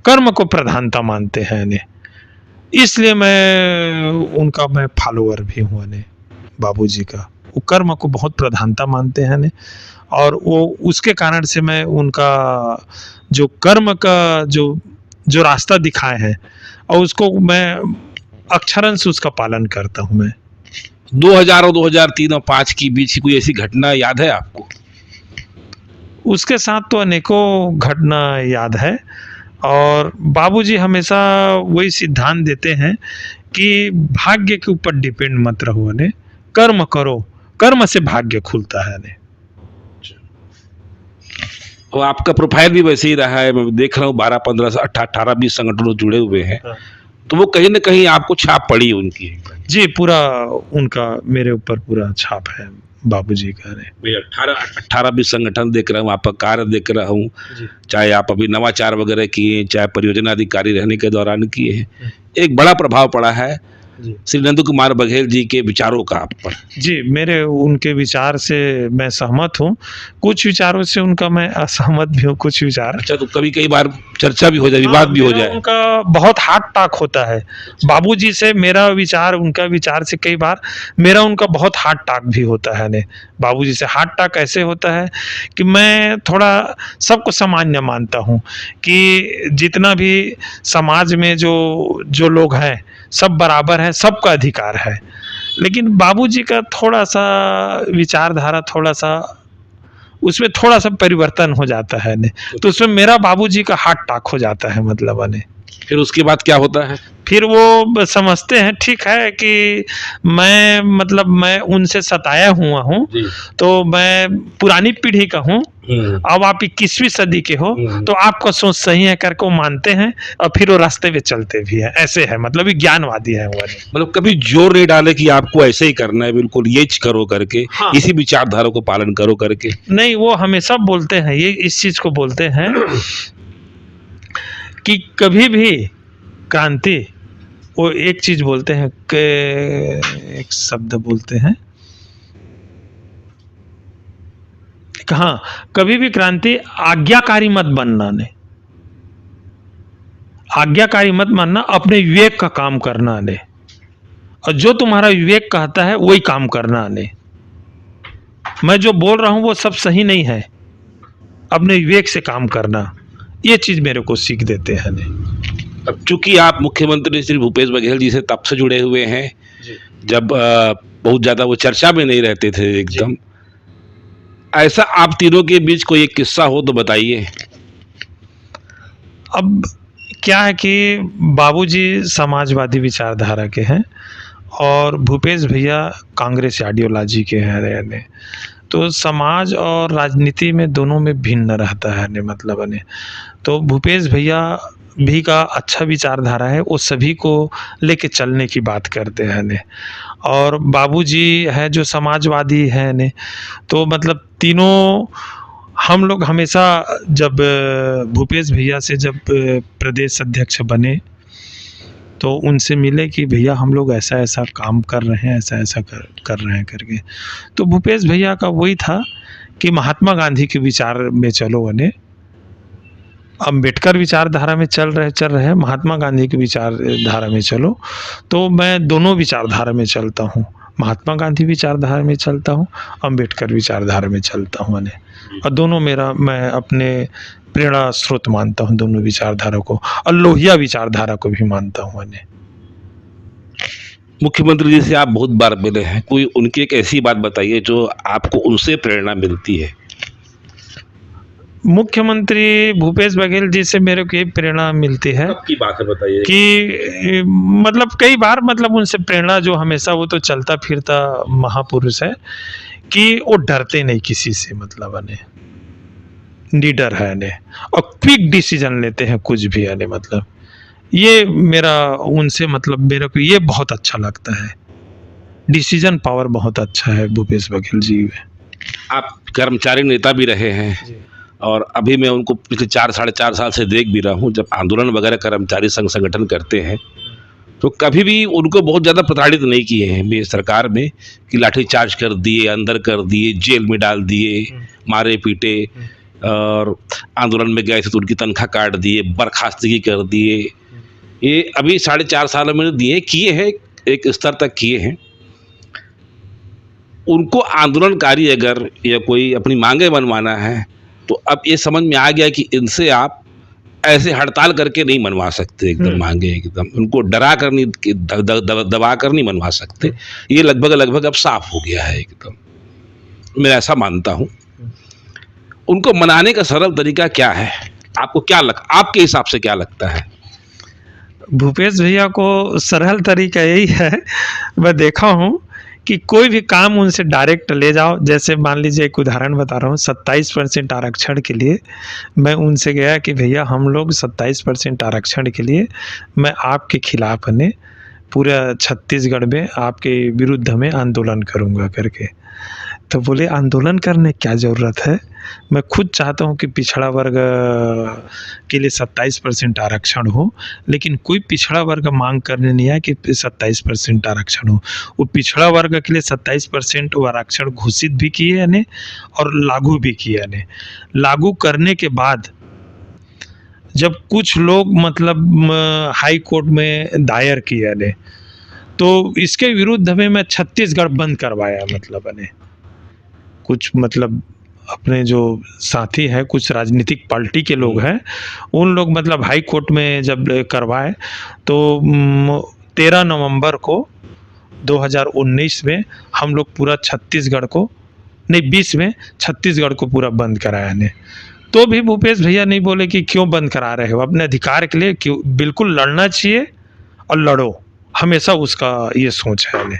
कर्म को प्रधानता मानते हैं ने। इसलिए मैं फॉलोअर भी हूँ ने बाबूजी का। वो कर्म को बहुत प्रधानता मानते हैं ने, और वो उसके कारण से मैं उनका जो कर्म का जो रास्ता दिखाए हैं और उसको मैं अक्षरन से उसका पालन करता हूँ मैं। 2000 और 2003 और 5 की बीच की कोई ऐसी घटना याद है आपको? उसके साथ तो अनेकों घटना याद है, और बाबूजी हमेशा वही सिद्धांत देते हैं कि भाग्य के ऊपर डिपेंड मत रहो ने, कर्म करो, कर्म से भाग्य खुलता है। ने और आपका प्रोफाइल भी वैसे ही रहा है, मैं देख रहा हूँ 12 15 से 18 20 संगठनों जुड़े हुए हैं, तो वो कहीं ना कहीं आपको छाप पड़ी उनकी। जी, पूरा उनका मेरे ऊपर पूरा छाप है बाबूजी का। ने 18 20 संगठन देख रहा हूँ, आपका कार्य देख रहा हूँ, चाहे आप अभी नवाचार वगैरह किए, चाहे परियोजना अधिकारी रहने के दौरान किए हैं, एक बड़ा प्रभाव पड़ा है श्री नंद कुमार बघेल जी के विचारों का आप पर। जी, मेरे उनके विचार से मैं सहमत हूँ, कुछ विचारों से उनका मैं असहमत भी हूँ, कुछ विचार। अच्छा, तो कभी कई बार चर्चा भी हो जाए, विवाद भी हो जाए। उनका बहुत हाथ टाक होता है बाबूजी से, मेरा विचार उनका विचार से कई बार मेरा उनका बहुत हाथ टाक भी होता है। ने बाबूजी से हाथ टाक ऐसे होता है कि मैं थोड़ा सबको सामान्य मानता हूँ कि जितना भी समाज में जो लोग हैं सब बराबर है, सबका अधिकार है, लेकिन बाबूजी का थोड़ा सा विचारधारा थोड़ा सा उसमें थोड़ा सा परिवर्तन हो जाता है। ने तो उसमें मेरा बाबूजी का हाथ टाक हो जाता है, मतलब ने फिर उसके बाद क्या होता है? फिर वो समझते हैं ठीक है कि मैं उनसे सताया हुआ हूँ, तो मैं पुरानी पीढ़ी का हूँ, अब आप 21वीं सदी के हो, तो आपका सोच सही है करके वो मानते हैं और फिर वो रास्ते पे चलते भी हैं। ऐसे है, मतलब ज्ञानवादी है वो। मतलब कभी जोर नहीं डाले कि आपको ऐसे ही करना है, बिल्कुल ये करो करके, हाँ। इसी विचारधारा को पालन करो करके? नहीं, वो हमेशा बोलते हैं, ये इस चीज को बोलते हैं कि कभी भी क्रांति, वो एक चीज बोलते हैं कि एक शब्द बोलते हैं, हाँ, कभी भी क्रांति आज्ञाकारी मत बनना। ने आज्ञाकारी मत मानना, अपने विवेक का काम करना। ने और जो तुम्हारा विवेक कहता है वही काम करना। ने मैं जो बोल रहा हूं वो सब सही नहीं है, अपने विवेक से काम करना, ये चीज मेरे को सीख देते हैं। ने अब चूंकि आप मुख्यमंत्री श्री भूपेश बघेल जी से तब से जुड़े हुए हैं जब बहुत ज्यादा वो चर्चा में नहीं रहते थे एकदम, ऐसा आप तीनों के बीच कोई एक किस्सा हो तो बताइए। अब क्या है कि बाबूजी समाजवादी विचारधारा के हैं और भूपेश भैया कांग्रेस आइडियोलॉजी के हैं। तो समाज और राजनीति में दोनों में भिन्न रहता है। ने मतलब ने तो भूपेश भैया भी का अच्छा विचारधारा है, वो सभी को लेके चलने की बात करते हैं। ने और बाबूजी है जो समाजवादी है। ने तो मतलब तीनों हम लोग हमेशा जब भूपेश भैया से जब प्रदेश अध्यक्ष बने तो उनसे मिले कि भैया हम लोग ऐसा ऐसा काम कर रहे हैं, ऐसा ऐसा कर रहे हैं करके, तो भूपेश भैया का वही था कि महात्मा गांधी के विचार में चलो, ने अम्बेडकर विचारधारा में चल रहे हैं, महात्मा गांधी की विचारधारा में चलो। तो मैं दोनों विचारधारा में चलता हूँ, महात्मा गांधी विचारधारा में चलता हूँ, अम्बेडकर विचारधारा में चलता हूँ। ने और दोनों मैं अपने प्रेरणा स्रोत मानता हूँ दोनों विचारधारा को, और लोहिया विचारधारा को भी मानता हूँ। ने मुख्यमंत्री जी से आप बहुत बार मिले हैं, कोई उनकी एक ऐसी बात बताइए जो आपको उनसे प्रेरणा मिलती है। मुख्यमंत्री भूपेश बघेल जी से मेरे को ये प्रेरणा मिलती है की बात है, बताइए कि मतलब कई बार मतलब उनसे प्रेरणा जो हमेशा, वो तो चलता फिरता महापुरुष है कि वो डरते नहीं किसी से, मतलब ने लीडर है। ने और क्विक डिसीजन लेते हैं कुछ भी। ने मतलब ये मेरा उनसे मतलब मेरे को ये बहुत अच्छा लगता है, डिसीजन पावर बहुत अच्छा है भूपेश बघेल जी में। आप कर्मचारी नेता भी रहे हैं और अभी मैं उनको पिछले 4-4.5 साल से देख भी रहा हूँ, जब आंदोलन वगैरह कर्मचारी संगठन करते हैं तो कभी भी उनको बहुत ज़्यादा प्रताड़ित नहीं किए हैं मेरी सरकार में कि लाठीचार्ज कर दिए, अंदर कर दिए, जेल में डाल दिए, मारे पीटे, और आंदोलन में गए थे तो उनकी तनख्वाह काट दिए, बर्खास्तगी कर दिए। ये अभी 4.5 सालों में दिए किए हैं, एक स्तर तक किए हैं। उनको आंदोलनकारी अगर या कोई अपनी मांगे मनवाना है तो अब ये समझ में आ गया कि इनसे आप ऐसे हड़ताल करके नहीं मनवा सकते एकदम मांगे, एकदम उनको डरा कर नहीं, दबा कर नहीं मनवा सकते। ये लगभग अब साफ हो गया है एकदम, मैं ऐसा मानता हूँ। उनको मनाने का सरल तरीका क्या है, आपको क्या आपके हिसाब से क्या लगता है? भूपेश भैया को सरल तरीका यही है, मैं देखा हूँ कि कोई भी काम उनसे डायरेक्ट ले जाओ। जैसे मान लीजिए एक उदाहरण बता रहा हूँ, 27% आरक्षण के लिए मैं उनसे गया कि भैया हम लोग 27% आरक्षण के लिए मैं आपके खिलाफ ने पूरा छत्तीसगढ़ में आपके विरुद्ध में आंदोलन करूँगा करके। तो बोले आंदोलन करने क्या ज़रूरत है, मैं खुद चाहता हूँ कि पिछड़ा वर्ग के लिए 27% आरक्षण हो, लेकिन कोई पिछड़ा वर्ग मांग करने नहीं आया कि 27% आरक्षण हो। वो पिछड़ा वर्ग के लिए 27% वो आरक्षण घोषित भी किए यानी और लागू भी किए यानी। लागू करने के बाद जब कुछ लोग मतलब हाई कोर्ट में दायर किया ने, तो इसके विरुद्ध में मैं छत्तीसगढ़ बंद करवाया मतलब ने। कुछ मतलब अपने जो साथी हैं, कुछ राजनीतिक पार्टी के लोग हैं, उन लोग मतलब हाई कोर्ट में जब करवाए तो 13 नवंबर को 2019 में हम लोग पूरा छत्तीसगढ़ को नहीं 20 में छत्तीसगढ़ को पूरा बंद कराया ने। तो भी भूपेश भैया नहीं बोले कि क्यों बंद करा रहे हो, अपने अधिकार के लिए क्यों, बिल्कुल लड़ना चाहिए और लड़ो। हमेशा उसका ये सोच है ने।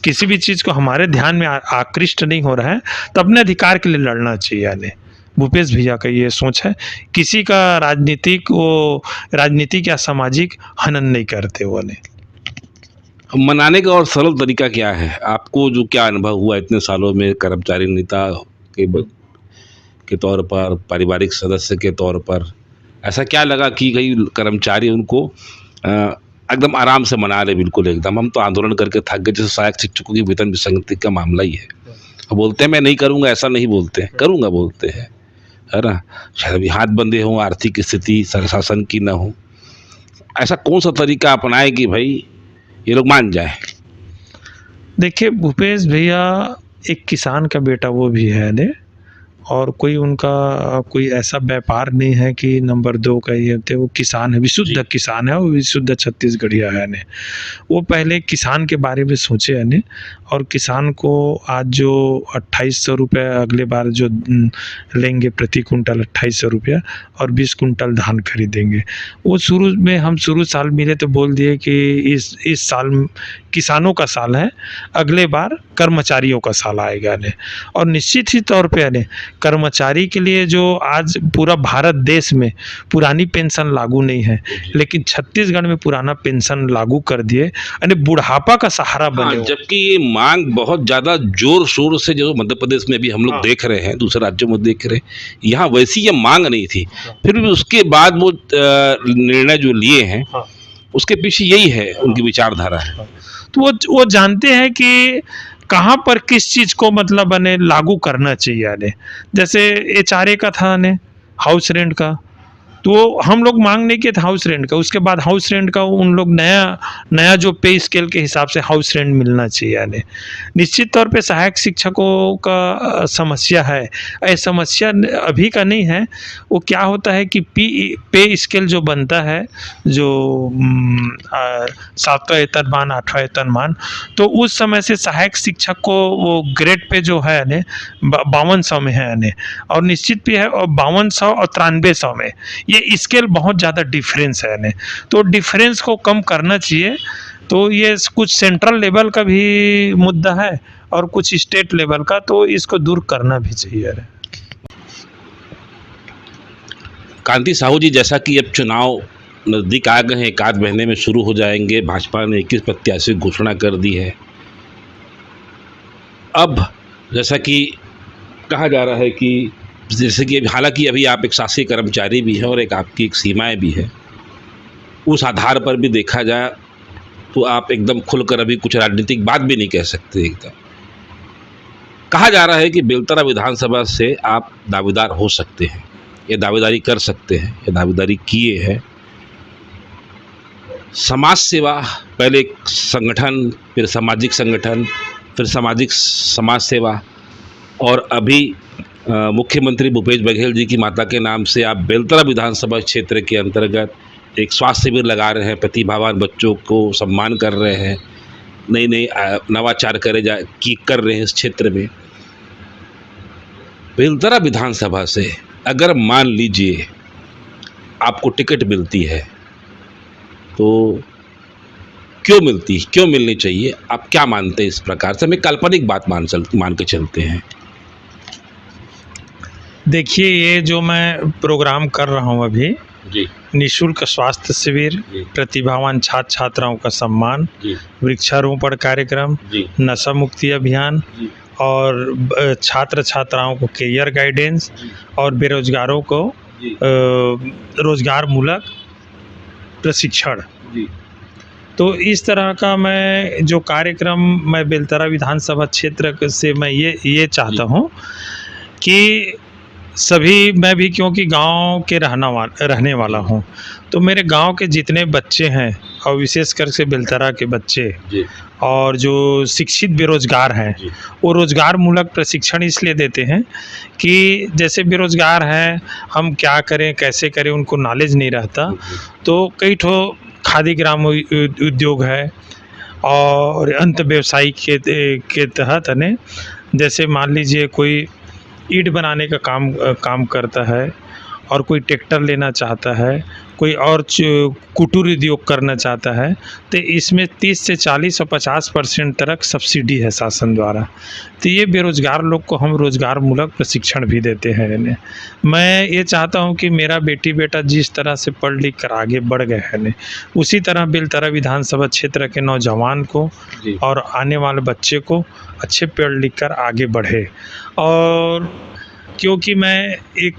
किसी भी चीज़ को हमारे ध्यान में आकृष्ट नहीं हो रहा है तो अपने अधिकार के लिए लड़ना चाहिए यानी। भूपेश भैया का ये सोच है, किसी का राजनीतिक या सामाजिक हनन नहीं करते वो ने। मनाने का और सरल तरीका क्या है आपको, जो क्या अनुभव हुआ इतने सालों में कर्मचारी नेता के तौर पर, पारिवारिक सदस्य के तौर पर, ऐसा क्या लगा कि कई कर्मचारी उनको एकदम आराम से मना रहे, बिल्कुल एकदम हम तो आंदोलन करके थक गए, जैसे सहायक शिक्षकों की वेतन विसंगति का मामला ही है। बोलते हैं मैं नहीं करूँगा, ऐसा नहीं बोलते हैं, करूँगा बोलते हैं, है ना। शायद अभी हाथ बंधे हों, आर्थिक स्थिति शासन की ना हो, ऐसा कौन सा तरीका अपनाए कि भाई ये लोग मान जाए। देखिए भूपेश भैया एक किसान का बेटा वो भी है ने, और कोई उनका कोई ऐसा व्यापार नहीं है कि नंबर 2 का ये थे, वो किसान है, विशुद्ध किसान है, वो विशुद्ध छत्तीसगढ़िया है ने। वो पहले किसान के बारे में सोचे है ने, और किसान को आज जो 2800 रुपये अगले बार जो लेंगे प्रति कुंटल 2800 रुपया और 20 कुंटल धान खरीदेंगे। वो शुरू में हम शुरू साल मिले तो बोल दिए कि इस साल किसानों का साल है, अगले बार कर्मचारियों का साल आएगा ने। और निश्चित ही तौर पे ने कर्मचारी के लिए जो आज पूरा भारत देश में पुरानी पेंशन लागू नहीं है, लेकिन छत्तीसगढ़ में पुराना पेंशन लागू कर दिए यानी बुढ़ापा का सहारा बने। हाँ, जबकि ये मांग बहुत ज़्यादा जोर शोर से जो मध्य प्रदेश में भी हम लोग देख रहे हैं, दूसरे राज्यों में देख रहे हैं, यहाँ वैसी ये मांग नहीं थी। फिर भी उसके बाद वो निर्णय जो लिए हैं उसके पीछे यही है उनकी विचारधारा है। तो वो जानते हैं कि कहाँ पर किस चीज़ को मतलब ने लागू करना चाहिए ने। जैसे HRA का था ने, हाउस रेंट का, तो हम लोग मांग नहीं किए थे हाउस रेंट का। उसके बाद हाउस रेंट का उन लोग नया जो पे स्केल के हिसाब से हाउस रेंट मिलना चाहिए यानी। निश्चित तौर पे सहायक शिक्षकों का समस्या है, ये समस्या अभी का नहीं है। वो क्या होता है कि पे स्केल जो बनता है, जो 7वां वेतनमान 8वां वेतनमान, तो उस समय से सहायक शिक्षक को वो ग्रेड पे जो है यानी 5200 में है यानी, और निश्चित भी है, और 5200 और 9300 में ये स्केल बहुत ज़्यादा डिफरेंस है ने। तो डिफरेंस को कम करना चाहिए। तो ये कुछ सेंट्रल लेवल का भी मुद्दा है और कुछ स्टेट लेवल का, तो इसको दूर करना भी चाहिए। कांति साहू जी, जैसा कि अब चुनाव नज़दीक आ गए हैं, एक आध महीने में शुरू हो जाएंगे, भाजपा ने 21 प्रत्याशी घोषणा कर दी है। अब जैसा कि कहा जा रहा है कि जैसे कि हालांकि अभी आप एक शासकीय कर्मचारी भी हैं और एक आपकी एक सीमाएं भी है, उस आधार पर भी देखा जाए तो आप एकदम खुलकर अभी कुछ राजनीतिक बात भी नहीं कह सकते। एकदम कहा जा रहा है कि बेलतरा विधानसभा से आप दावेदार हो सकते हैं, ये दावेदारी कर सकते हैं, ये दावेदारी किए हैं। समाज सेवा, पहले एक संगठन, फिर सामाजिक संगठन, फिर सामाजिक समाज सेवा, और अभी मुख्यमंत्री भूपेश बघेल जी की माता के नाम से आप बेलतरा विधानसभा क्षेत्र के अंतर्गत एक स्वास्थ्य शिविर लगा रहे हैं, प्रतिभावान बच्चों को सम्मान कर रहे हैं, नई नवाचार कर रहे हैं इस क्षेत्र में। बेलतरा विधानसभा से अगर मान लीजिए आपको टिकट मिलती है तो क्यों मिलती, क्यों मिलनी चाहिए? आप क्या मानते हैं इस प्रकार से? हम एक काल्पनिक बात मान के चलते हैं। देखिए, ये जो मैं प्रोग्राम कर रहा हूँ अभी, जी निःशुल्क स्वास्थ्य शिविर, जी प्रतिभावान छात्र छात्राओं का सम्मान, जी वृक्षारोपण कार्यक्रम, जी नशा मुक्ति अभियान जी और छात्र छात्राओं को कैरियर गाइडेंस जी और बेरोजगारों को जी रोजगार मूलक प्रशिक्षण। जी तो इस तरह का मैं जो कार्यक्रम मैं बेलतरा विधानसभा क्षेत्र से मैं ये चाहता हूँ कि सभी, मैं भी क्योंकि गांव के रहने वाला हूं, तो मेरे गांव के जितने बच्चे हैं और विशेषकर से बेलतरा के बच्चे जी और जो शिक्षित बेरोजगार हैं, जी वो रोजगार मूलक प्रशिक्षण इसलिए देते हैं कि जैसे बेरोजगार हैं, हम क्या करें कैसे करें उनको नॉलेज नहीं रहता। तो कई ठो खादी ग्राम उद्योग है और अंत व्यवसायी के तहत ने, जैसे मान लीजिए कोई ईंट बनाने का काम करता है और कोई ट्रैक्टर लेना चाहता है, कोई और कुटीर उद्योग करना चाहता है, तो इसमें 30 से 40 और 50% तक सब्सिडी है शासन द्वारा। तो ये बेरोजगार लोग को हम रोजगार मूलक प्रशिक्षण भी देते हैं इन्हें। मैं ये चाहता हूँ कि मेरा बेटी बेटा जिस तरह से पढ़ लिख कर आगे बढ़ गए हैं ने, उसी तरह बेलतरा विधानसभा क्षेत्र के नौजवान को जी और आने वाले बच्चे को अच्छे पढ़ लिख कर आगे बढ़े। और क्योंकि मैं एक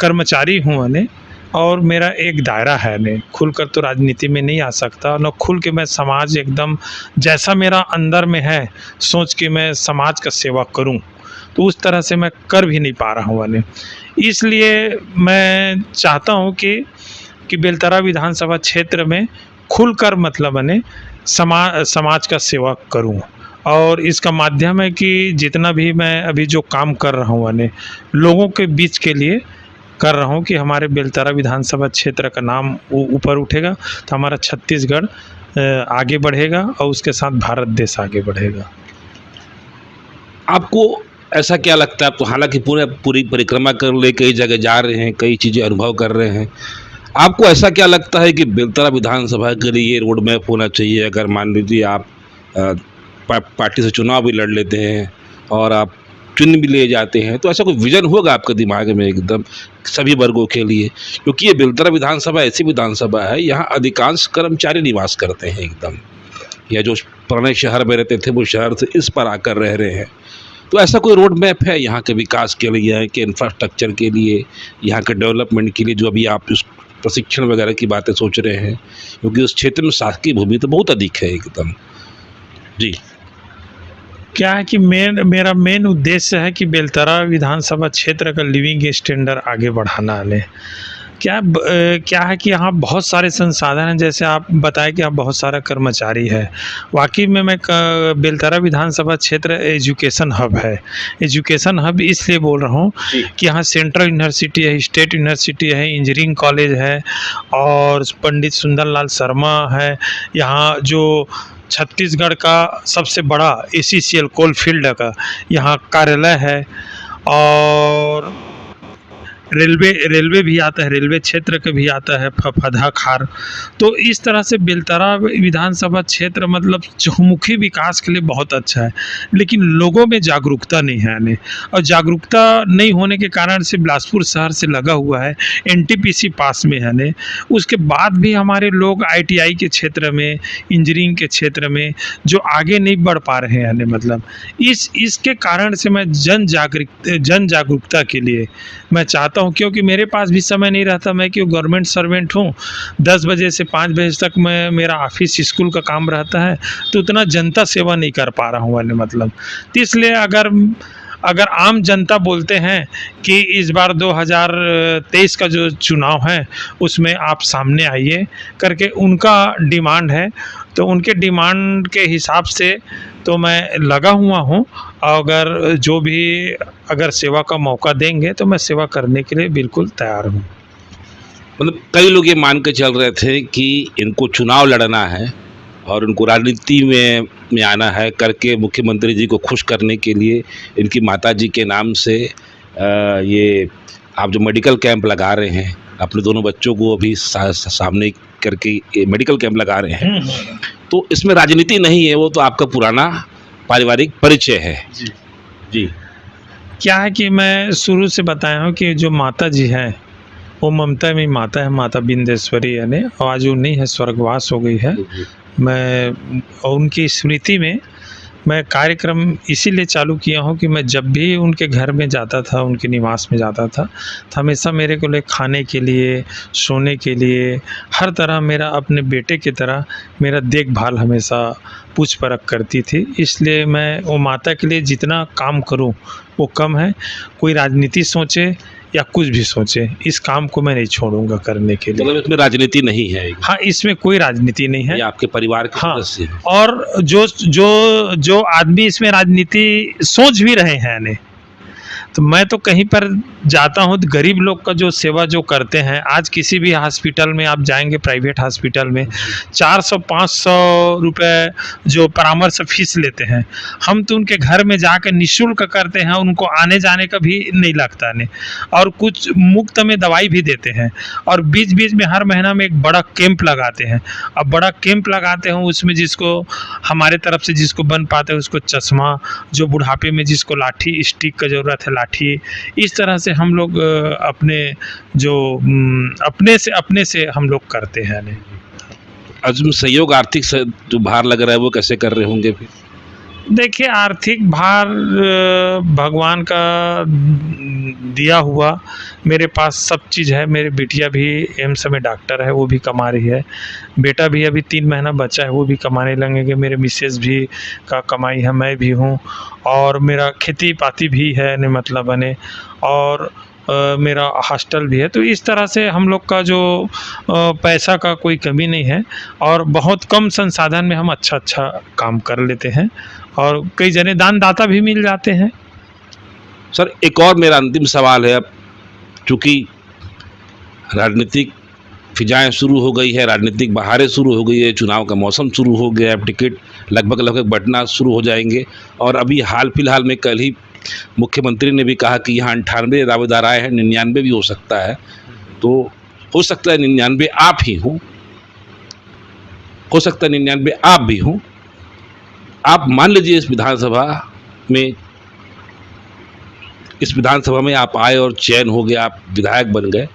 कर्मचारी हूँ ने, और मेरा एक दायरा है ने, खुलकर तो राजनीति में नहीं आ सकता, न खुल के मैं समाज एकदम जैसा मेरा अंदर में है सोच के मैं समाज का सेवा करूं, तो उस तरह से मैं कर भी नहीं पा रहा हूँ ने। इसलिए मैं चाहता हूँ कि बेलतरा विधानसभा क्षेत्र में खुलकर मतलब ने समाज का सेवा करूं। और इसका माध्यम है कि जितना भी मैं अभी जो काम कर रहा हूँ ने, लोगों के बीच के लिए कर रहा हूँ कि हमारे बेलतरा विधानसभा क्षेत्र का नाम ऊपर उठेगा, तो हमारा छत्तीसगढ़ आगे बढ़ेगा और उसके साथ भारत देश आगे बढ़ेगा। आपको ऐसा क्या लगता है? आप तो हालांकि पूरी परिक्रमा कर ले, कई जगह जा रहे हैं, कई चीज़ें अनुभव कर रहे हैं, आपको ऐसा क्या लगता है कि बेलतरा विधानसभा के लिए ये रोड मैप होना चाहिए? अगर मान लीजिए आप पार्टी से चुनाव भी लड़ लेते हैं और आप चुन भी ले जाते हैं, तो ऐसा कोई विजन होगा आपके दिमाग में एकदम सभी वर्गों के लिए? क्योंकि ये बेलतरा विधानसभा ऐसी विधानसभा है, यहाँ अधिकांश कर्मचारी निवास करते हैं एकदम, या जो पुराने शहर में रहते थे वो शहर से इस पर आकर रह रहे हैं। तो ऐसा कोई रोड मैप है यहाँ के विकास के लिए, यहाँ के इंफ्रास्ट्रक्चर के लिए, यहाँ के डेवलपमेंट के लिए, जो अभी आप इस प्रशिक्षण वगैरह की बातें सोच रहे हैं? क्योंकि उस क्षेत्र में शासकीय भूमि तो बहुत अधिक है एकदम। जी, क्या है कि मेरा मेन उद्देश्य है कि बेलतरा विधानसभा क्षेत्र का लिविंग स्टैंडर्ड आगे बढ़ाना है। क्या है कि यहाँ बहुत सारे संसाधन हैं, जैसे आप बताएं कि यहाँ बहुत सारा कर्मचारी है। वाकई में मैं बेलतरा विधानसभा क्षेत्र एजुकेशन हब है। एजुकेशन हब इसलिए बोल रहा हूँ कि यहाँ सेंट्रल यूनिवर्सिटी है, स्टेट यूनिवर्सिटी है, इंजीनियरिंग कॉलेज है और पंडित सुंदरलाल शर्मा है। यहाँ जो छत्तीसगढ़ का सबसे बड़ा ACCL कोल फील्ड का यहाँ कार्यालय है, और रेलवे भी आता है, रेलवे क्षेत्र का भी आता है फफदा खार। तो इस तरह से बेलतरा विधानसभा क्षेत्र मतलब चहुमुखी विकास के लिए बहुत अच्छा है, लेकिन लोगों में जागरूकता नहीं है ने, और जागरूकता नहीं होने के कारण से बिलासपुर शहर से लगा हुआ है, NTPC पास में है ने, उसके बाद भी हमारे लोग ITI के क्षेत्र में, इंजीनियरिंग के क्षेत्र में जो आगे नहीं बढ़ पा रहे हैं ने, मतलब इसके कारण से मैं जन जागरूकता के लिए मैं चाहता हूं, क्योंकि मेरे पास भी समय नहीं रहता। मैं क्यों गवर्नमेंट सर्वेंट हूं, 10 बजे से 5 बजे तक मेरा ऑफिस स्कूल का काम रहता है, तो उतना जनता सेवा नहीं कर पा रहा हूं वाले मतलब। तो इसलिए अगर आम जनता बोलते हैं कि इस बार 2023 का जो चुनाव है उसमें आप सामने आइए करके उनका डिमांड है, तो उनके डिमांड के हिसाब से तो मैं लगा हुआ हूँ। अगर जो भी अगर सेवा का मौका देंगे तो मैं सेवा करने के लिए बिल्कुल तैयार हूँ। मतलब कई लोग ये मान के चल रहे थे कि इनको चुनाव लड़ना है और उनको राजनीति में आना है करके मुख्यमंत्री जी को खुश करने के लिए इनकी माताजी के नाम से ये आप जो मेडिकल कैंप लगा रहे हैं, अपने दोनों बच्चों को अभी सामने करके ये मेडिकल कैंप लगा रहे हैं, तो इसमें राजनीति नहीं है, वो तो आपका पुराना पारिवारिक परिचय है। जी। जी। क्या है कि मैं शुरू से बताया हूँ कि जो माता जी हैं वो ममता में माता है, माता बिंदेश्वरी यानी, और आज वो नहीं है, स्वर्गवास हो गई है। मैं और उनकी स्मृति में मैं कार्यक्रम इसीलिए चालू किया हूँ कि मैं जब भी उनके घर में जाता था, उनके निवास में जाता था, तो हमेशा मेरे को लिए खाने के लिए, सोने के लिए, हर तरह मेरा अपने बेटे की तरह मेरा देखभाल हमेशा पूछ परख करती थी। इसलिए मैं वो माता के लिए जितना काम करूँ वो कम है। कोई राजनीति सोचे या कुछ भी सोचे, इस काम को मैं नहीं छोड़ूंगा करने के लिए। मतलब इसमें राजनीति नहीं है, हाँ, इसमें कोई राजनीति नहीं है। ये आपके परिवार के हाँ, सदस्य हैं। और जो आदमी इसमें राजनीति सोच भी रहे हैं ने, तो मैं तो कहीं पर जाता हूँ तो गरीब लोग का जो सेवा जो करते हैं, आज किसी भी हॉस्पिटल में आप जाएंगे, प्राइवेट हॉस्पिटल में 400-500 रुपए जो परामर्श फीस लेते हैं, हम तो उनके घर में जाकर निःशुल्क करते हैं, उनको आने जाने का भी नहीं लगता नहीं, और कुछ मुफ्त में दवाई भी देते हैं, और बीच बीच में हर महीना में एक बड़ा कैंप लगाते हैं। अब बड़ा कैंप लगाते हैं, उसमें जिसको हमारे तरफ से जिसको बन पाते हैं उसको चश्मा, जो बुढ़ापे में जिसको लाठी स्टिक का ज़रूरत है लाठी, इस तरह से हम लोग अपने जो अपने से हम लोग करते हैं। आज में सहयोग आर्थिक से जो भार लग रहा है वो कैसे कर रहे होंगे फिर? देखिए, आर्थिक भार भगवान का दिया हुआ, मेरे पास सब चीज़ है। मेरे बिटिया भी एम्स में डॉक्टर है, वो भी कमा रही है। बेटा भी अभी 3 महीना बच्चा है, वो भी कमाने लगेंगे। मेरे मिसेज भी का कमाई है, मैं भी हूँ, और मेरा खेती पाती भी है ने मतलब बने, और मेरा हॉस्टल भी है। तो इस तरह से हम लोग का जो पैसा का कोई कमी नहीं है, और बहुत कम संसाधन में हम अच्छा काम कर लेते हैं, और कई जने दान दाता भी मिल जाते हैं। सर, एक और मेरा अंतिम सवाल है। अब चूँकि राजनीतिक फिजाएँ शुरू हो गई है, राजनीतिक बहारें शुरू हो गई है, चुनाव का मौसम शुरू हो गया है, अब टिकट लगभग बँटना शुरू हो जाएंगे, और अभी हाल फिलहाल में कल ही मुख्यमंत्री ने भी कहा कि यहाँ 98 दावेदार आए हैं, 99 भी हो सकता है। तो हो सकता है 99 आप ही हों, हो सकता है 99 आप भी हों। आप मान लीजिए इस विधानसभा में आप आए और चयन हो गया, आप विधायक बन गए।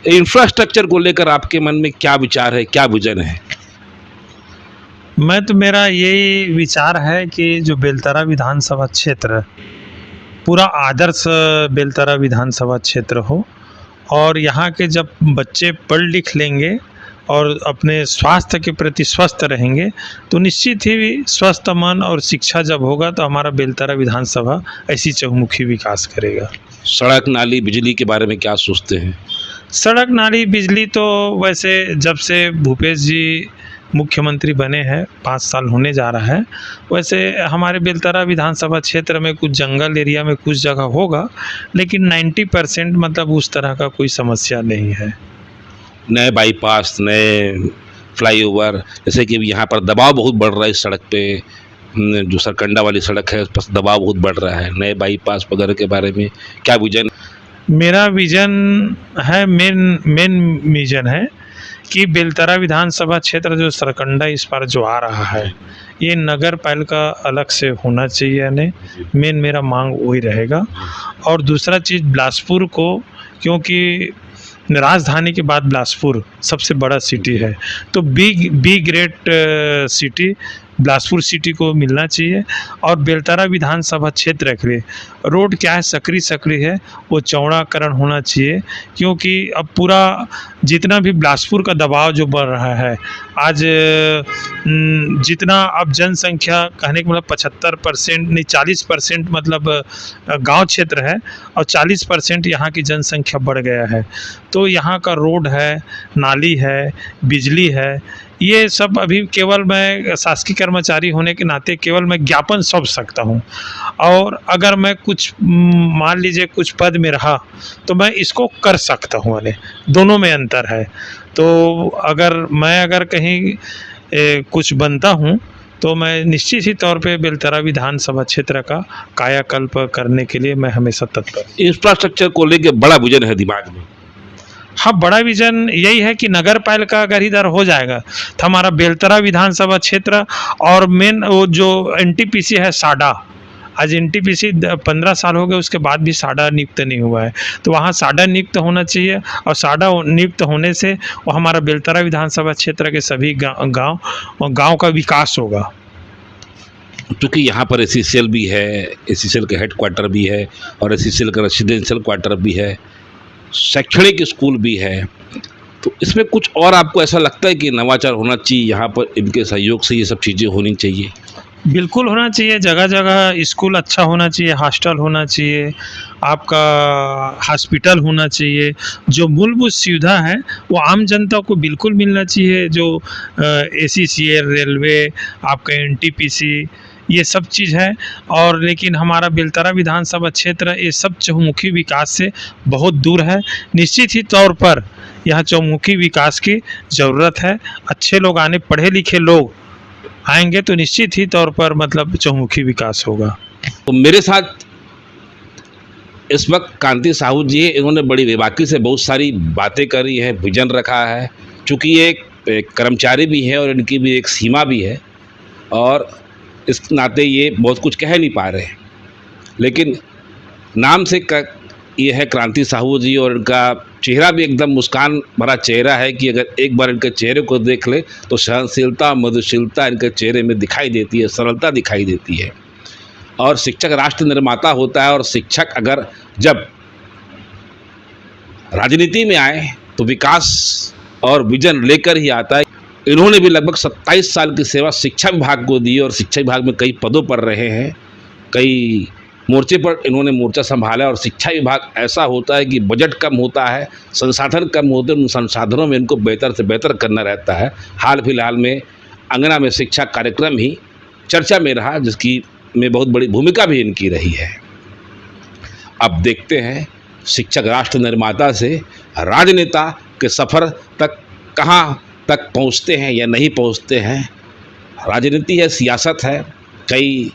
इंफ्रास्ट्रक्चर को लेकर आपके मन में क्या विचार है, क्या विजन है? मैं तो मेरा यही विचार है कि जो बेलतरा विधानसभा क्षेत्र पूरा आदर्श बेलतरा विधानसभा क्षेत्र हो, और यहाँ के जब बच्चे पढ़ लिख लेंगे और अपने स्वास्थ्य के प्रति स्वस्थ रहेंगे, तो निश्चित ही स्वस्थ मन और शिक्षा जब होगा तो हमारा बेलतरा विधानसभा ऐसी चहुमुखी विकास करेगा। सड़क, नाली, बिजली के बारे में क्या सोचते हैं? सड़क, नाली, बिजली तो वैसे जब से भूपेश जी मुख्यमंत्री बने हैं, 5 साल होने जा रहा है, वैसे हमारे बेलतरा विधानसभा क्षेत्र में कुछ जंगल एरिया में कुछ जगह होगा, लेकिन 90% मतलब उस तरह का कोई समस्या नहीं है। नए बाईपास, नए फ्लाईओवर, जैसे कि यहाँ पर दबाव बहुत बढ़ रहा है इस सड़क पे, जो सरकंडा वाली सड़क है उस पर दबाव बहुत बढ़ रहा है। नए बाईपास वगैरह के बारे में क्या विजन? मेरा विजन है, मेन विजन है कि बेलतरा विधानसभा क्षेत्र जो सरकंडा इस बार जो आ रहा है, ये नगर पालिका अलग से होना चाहिए, यानी मेन मेरा मांग वही रहेगा। और दूसरा चीज़ बिलासपुर को, क्योंकि राजधानी के बाद बिलासपुर सबसे बड़ा सिटी है, तो B grade city Bilaspur city को मिलना चाहिए। और बेलतरा विधानसभा क्षेत्र के लिए रोड क्या है, सकरी है, वो चौड़ाकरण होना चाहिए, क्योंकि अब पूरा जितना भी बिलासपुर का दबाव जो बढ़ रहा है, आज जितना अब जनसंख्या कहने का मतलब 75% नहीं 40% मतलब गांव क्षेत्र है, और 40% यहाँ की जनसंख्या बढ़ गया है। तो यहाँ का रोड है, नाली है, बिजली है, ये सब अभी केवल मैं शासकीय कर्मचारी होने के नाते केवल मैं ज्ञापन सौंप सकता हूँ, और अगर मैं कुछ मान लीजिए कुछ पद में रहा तो मैं इसको कर सकता हूँ, दोनों में अंतर है। तो अगर कहीं कुछ बनता हूँ तो मैं निश्चित ही तौर पे बेलतरा विधानसभा क्षेत्र का कायाकल्प करने के लिए मैं हमेशा तत्पर। इंफ्रास्ट्रक्चर को लेकर बड़ा विजन है दिमाग में? हाँ, बड़ा विजन यही है कि नगर पालिका अगर इधर हो जाएगा तो हमारा बेलतरा विधानसभा क्षेत्र और मेन वो जो एनटीपीसी है साडा, आज एनटीपीसी 15 साल हो गए, उसके बाद भी साडा नियुक्त नहीं हुआ है, तो वहाँ साडा नियुक्त होना चाहिए और साडा नियुक्त होने से वो हमारा बेलतरा विधानसभा क्षेत्र के सभी गाँव का विकास होगा। क्योंकि यहाँ पर एसीसीएल भी है, एसीसीएल का हेड क्वार्टर भी है और एसीसीएल का रेसिडेंशियल क्वार्टर भी है, शैक्षणिक स्कूल भी है, तो इसमें कुछ और आपको ऐसा लगता है कि नवाचार होना चाहिए, यहाँ पर इनके सहयोग से ये सब चीज़ें होनी चाहिए? बिल्कुल होना चाहिए, जगह जगह स्कूल अच्छा होना चाहिए, हॉस्टल होना चाहिए, आपका हॉस्पिटल होना चाहिए, जो मूलभूत सुविधा है वो आम जनता को बिल्कुल मिलना चाहिए, जो एसीसीएल, रेलवे, आपका एनटीपीसी, ये सब चीज़ है। और लेकिन हमारा बेलतरा विधानसभा क्षेत्र ये सब चहुमुखी विकास से बहुत दूर है। निश्चित ही तौर पर यहाँ चहुमुखी विकास की ज़रूरत है। अच्छे लोग आने, पढ़े लिखे लोग आएंगे तो निश्चित ही तौर पर मतलब चहुमुखी विकास होगा। तो मेरे साथ इस वक्त कांति साहू जी, इन्होंने बड़ी बेबाकी से बहुत सारी बातें करी है, विजन रखा है। चूँकि ये एक कर्मचारी भी है और इनकी भी एक सीमा भी है और इस नाते ये बहुत कुछ कह नहीं पा रहे, लेकिन नाम से ये है क्रांति साहू जी और इनका चेहरा भी एकदम मुस्कान भरा चेहरा है कि अगर एक बार इनके चेहरे को देख ले तो सहनशीलता, मधुशीलता इनके चेहरे में दिखाई देती है, सरलता दिखाई देती है। और शिक्षक राष्ट्र निर्माता होता है और शिक्षक अगर जब राजनीति में आए तो विकास और विजन लेकर ही आता है। इन्होंने भी लगभग 27 साल की सेवा शिक्षा विभाग को दी और शिक्षा विभाग में कई पदों पर रहे हैं, कई मोर्चे पर इन्होंने मोर्चा संभाला। और शिक्षा विभाग ऐसा होता है कि बजट कम होता है, संसाधन कम होते हैं, उन संसाधनों में इनको बेहतर से बेहतर करना रहता है। हाल फिलहाल में अंगना में शिक्षा कार्यक्रम ही चर्चा में रहा, जिसकी में बहुत बड़ी भूमिका भी इनकी रही है। अब देखते हैं शिक्षक राष्ट्र निर्माता से राजनेता के सफ़र तक कहाँ तक पहुँचते हैं या नहीं पहुँचते हैं। राजनीति है, सियासत है, कई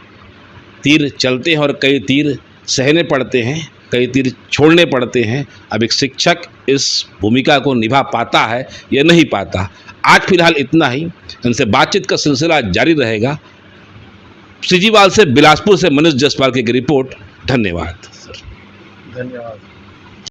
तीर चलते हैं और कई तीर सहने पड़ते हैं, कई तीर छोड़ने पड़ते हैं। अब एक शिक्षक इस भूमिका को निभा पाता है या नहीं पाता। आज फिलहाल इतना ही, इनसे बातचीत का सिलसिला जारी रहेगा। सिजीवाल से, बिलासपुर से मनीष जसपाल की रिपोर्ट। धन्यवाद। धन्यवाद।